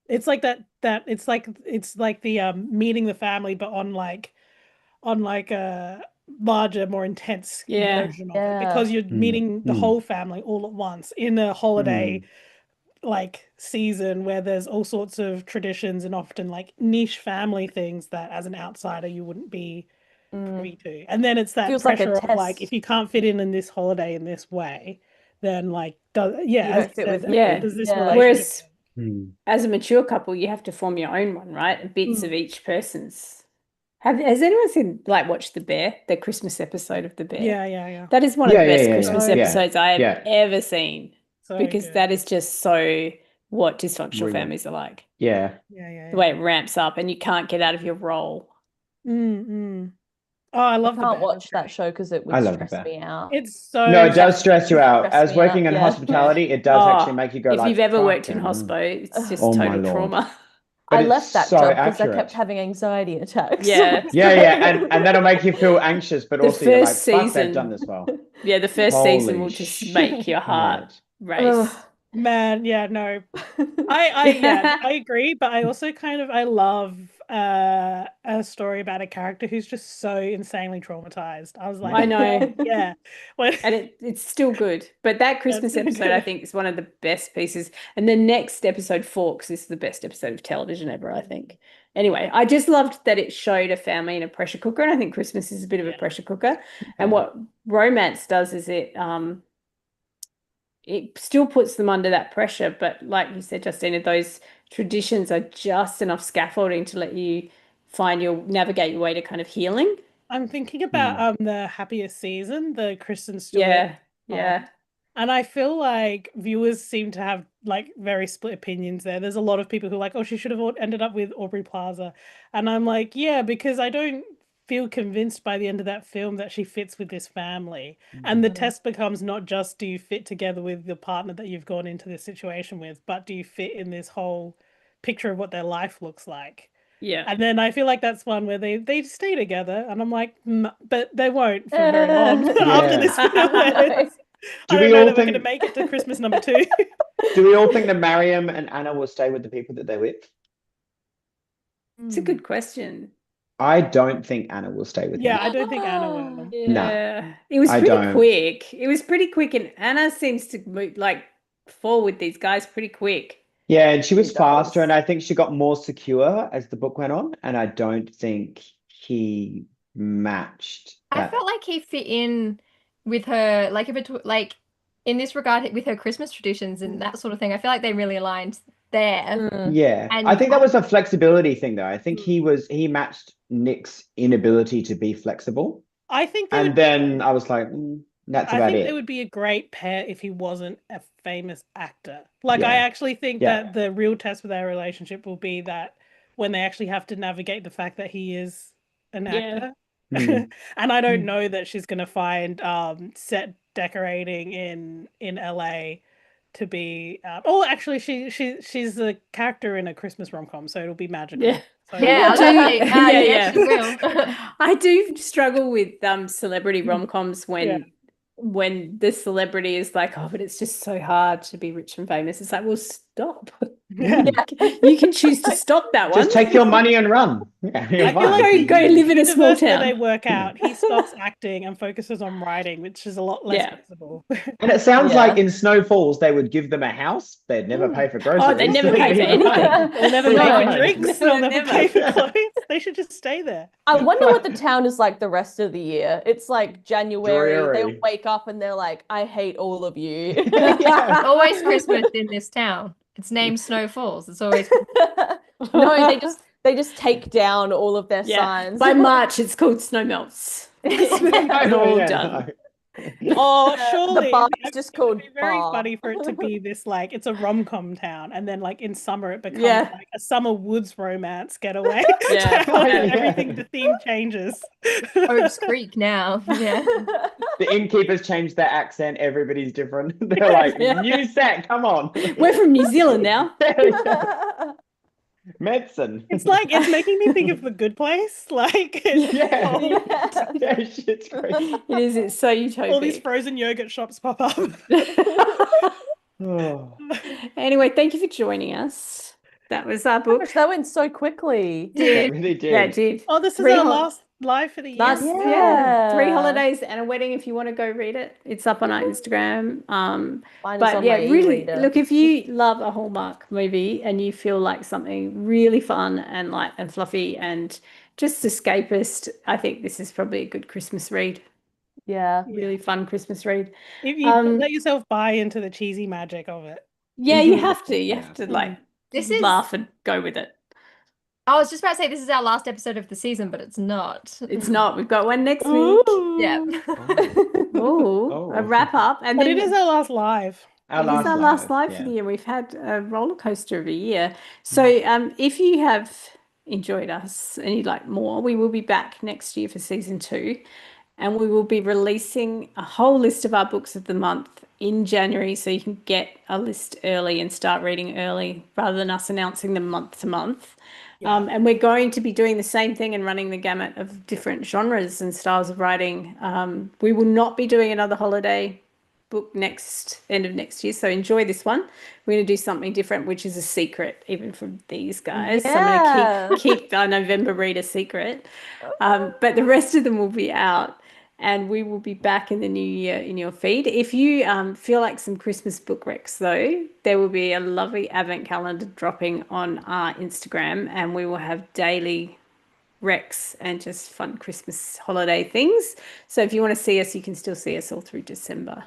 It's like it's like the meeting the family, but on like a larger, more intense version of it, because you're meeting the whole family all at once in a holiday like season where there's all sorts of traditions and often like niche family things that as an outsider you wouldn't be privy to. And then it's that Feels like a pressure of like, test. if you can't fit in this holiday in this way, then like as don't you fit with said, me. does this Yeah. relationship Whereas Mm. as a mature couple, you have to form your own one, right? Bits of each person's. Has anyone seen watched The Bear, the Christmas episode of The Bear? Yeah. That is one of the best Christmas yeah. episodes I have Yeah. ever seen, So because good. that is just so what dysfunctional Real. families are like. Yeah. The way it ramps up and you can't get out of your role. Oh, I love I The can't Bear. watch that show because it I would love stress The Bear. me out. It's so No, it does stress you out. Stress As me working out, in yeah. hospitality, it does actually make you go if like, you've ever worked in "Fucking hospo, it's just oh my total Lord." trauma. But I it's left that so job because I accurate. kept having anxiety attacks. Yeah. Yeah, and that'll make you feel anxious, but The also you're like, first fuck, they've season- done this well. Yeah, the first season Holy will just make your heart shit. race. Man, yeah, no. I agree, but I also I love a story about a character who's just so insanely traumatized. I was like, I know. yeah. And it's still good. But that Christmas episode, I think, is one of the best pieces. And the next episode, Forks, is the best episode of television ever, I think. Anyway, I just loved that it showed a family in a pressure cooker. And I think Christmas is a bit of a pressure cooker. And what romance does is it still puts them under that pressure. But like you said, Justina, those traditions are just enough scaffolding to let you navigate your way to kind of healing. I'm thinking about the Happiest Season, the Kristen Stewart. Yeah. And I feel like viewers seem to have like very split opinions there. There's a lot of people who are like, oh, she should have ended up with Aubrey Plaza. And I'm like, yeah, because I don't feel convinced by the end of that film that she fits with this family. And the test becomes not just do you fit together with the partner that you've gone into this situation with, but do you fit in this whole picture of what their life looks like? Yeah. And then I feel like that's one where they stay together, and I'm like, but they won't for very long after this film. I don't know that we're going to make it to Christmas number 2. Do we all think that Mariam and Anna will stay with the people that they're with? It's a good question. I don't think Anna will stay with him. I don't think Anna will. Yeah. It was pretty quick. It was pretty quick, and Anna seems to move, fall with these guys pretty quick. Yeah, and she was faster, and I think she got more secure as the book went on, and I don't think he matched that. I felt like he fit in with her, like if it in this regard with her Christmas traditions and that sort of thing. I feel like they really aligned there. Yeah, And I think that was a flexibility thing, though. I think he matched Nick's inability to be flexible. I think I was like, that's about it. It would be a great pair if he wasn't a famous actor. I actually think that the real test for their relationship will be that when they actually have to navigate the fact that he is an actor. And I don't know that she's going to find set decorating in LA to be actually she's a character in a Christmas rom-com, so it'll be magical. Yeah. So, She will. I do struggle with celebrity rom-coms when the celebrity is like, oh, but it's just so hard to be rich and famous. It's like, well, stop. You can choose to stop that one. Just take your money and run. Yeah, I feel like go live in a small town. They work out. He stops acting and focuses on writing, which is a lot less flexible. And it sounds like in Snow Falls they would give them a house. They'd never pay for groceries. Oh, they never pay for anything. They'll never pay for drinks. They'll never pay for clothes. They should just stay there. I wonder what the town is like the rest of the year. It's like January. They'll wake up and they're like, I hate all of you. Always Christmas in this town. It's named Snow Falls. It's always No, they just take down all of their signs. By March, it's called Snow Melts. It's all done. Oh, The surely bar it'd is just it would called be very bar. funny for it to be this like it's a rom-com town, and then like in summer it becomes Yeah. like a summer woods romance getaway. Yeah. town, and Yeah. everything, the theme changes. Oaks Creek now. Yeah. The innkeepers change their accent. Everybody's different. They're like, Yeah. new set, come on. We're from New Zealand now. Yeah. Medicine. It's like it's making me think of The Good Place. Like it's Yeah. Yeah. Yeah, shit's crazy. It is. It's so all these utopic. frozen yogurt shops pop up. Oh. Anyway, thank you for joining us. That was our book. Gosh, that went so quickly. It really did. Yeah, it did. Oh, this is Three our hol- last live for the year. Last, Yeah. 3 holidays and a wedding. If you want to go read it, it's up on our Instagram. Mine is But on yeah, my really, e-reader. look, if you love a Hallmark movie and you feel like something really fun and light and fluffy and just escapist, I think this is probably a good Christmas read. Yeah. Really fun Christmas read. If you let yourself buy into the cheesy magic of it. Yeah, you Mhm. have to. You Yeah. have to like This is laugh and go with it. I was just about to say this is our last episode of the season, but it's not. It's not. We've got one next week. Yeah. Oh, Oh. a wrap up, and But then it is our last live. Our it is our last live for yeah. the year. We've had a roller coaster of a year. So, if you have enjoyed us and you'd like more, we will be back next year for season 2, and we will be releasing a whole list of our books of the month in January, so you can get a list early and start reading early rather than us announcing them month to month. And we're going to be doing the same thing and running the gamut of different genres and styles of writing. We will not be doing another holiday book end of next year, so enjoy this one. We're going to do something different, which is a secret even from these guys. So I'm going to keep our November read a secret, but the rest of them will be out, and we will be back in the new year in your feed. If you feel like some Christmas book recs, though, there will be a lovely advent calendar dropping on our Instagram, and we will have daily recs and just fun Christmas holiday things. So if you want to see us, you can still see us all through December.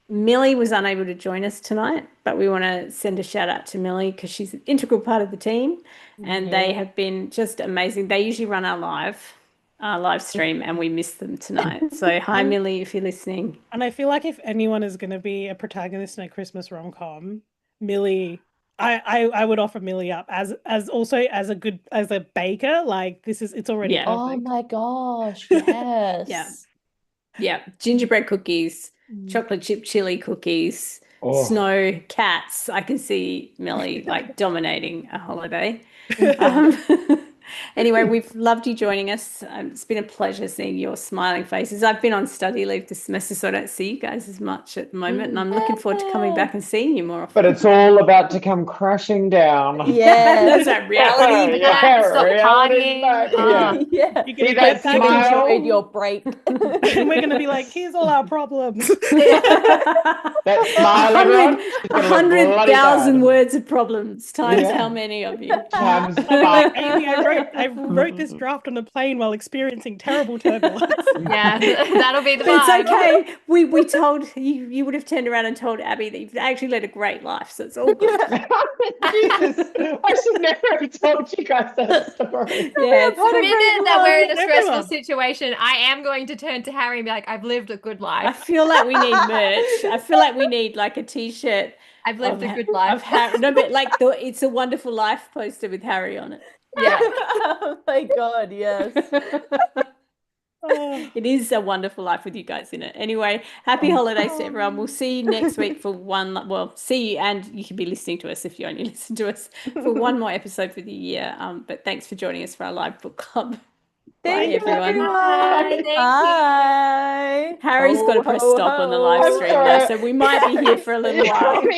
Millie was unable to join us tonight, but we want to send a shout out to Millie because she's an integral part of the team, and they have been just amazing. They usually run our live stream, and we missed them tonight. So hi, Millie, if you're listening. And I feel like if anyone is going to be a protagonist in a Christmas rom-com, Millie, I would offer Millie up as a baker. Like it's already Yeah. Oh perfect. my gosh, yes. Yeah, gingerbread cookies, chocolate chip chili cookies, Oh. snow cats. I can see Millie like dominating a holiday. Anyway, we've loved you joining us. It's been a pleasure seeing your smiling faces. I've been on study leave this semester, so I don't see you guys as much at the moment, and I'm looking forward to coming back and seeing you more often. But it's all about to come crashing down. Yes. There's that reality. Yeah, Stop reality's partying. back. Ah. Yeah. Yeah. You're See gonna that get back You and smile? enjoyed your break. and we're gonna be like, here's all our problems. That smile, everyone. She's gonna look bloody 100,000 bad. words of problems times Yeah. how many of you? Times I'm like, 5. Amy, I wrote this draft on a plane while experiencing terrible turbulence. Yeah, that'll be the But vibe. it's okay. We told you, you would have turned around and told Abby that you've actually led a great life, so it's all good. Jesus, I should never have told you guys that story. Yeah, The minute that we're in a stressful Everyone. situation, I am going to turn to Harry and be like, I've lived a good I life. feel like we need merch. I feel like we need like a t-shirt I've lived of a good Of life. Harry, no, but like the "It's a Wonderful Life" poster with Harry on it. Yeah. Oh my God, yes. Oh. It is a wonderful life with you guys in it. Anyway, happy holidays to everyone. We'll see you next week for one. Well, see you, and you can be listening to us if you only listen to us for one more episode for the year. But thanks for joining us for our live book club. Thank you, everyone. Bye. Thank you. Bye. Harry's got to press Ho, stop on the ho. live I'm stream now, sorry. so we might be here for a little while.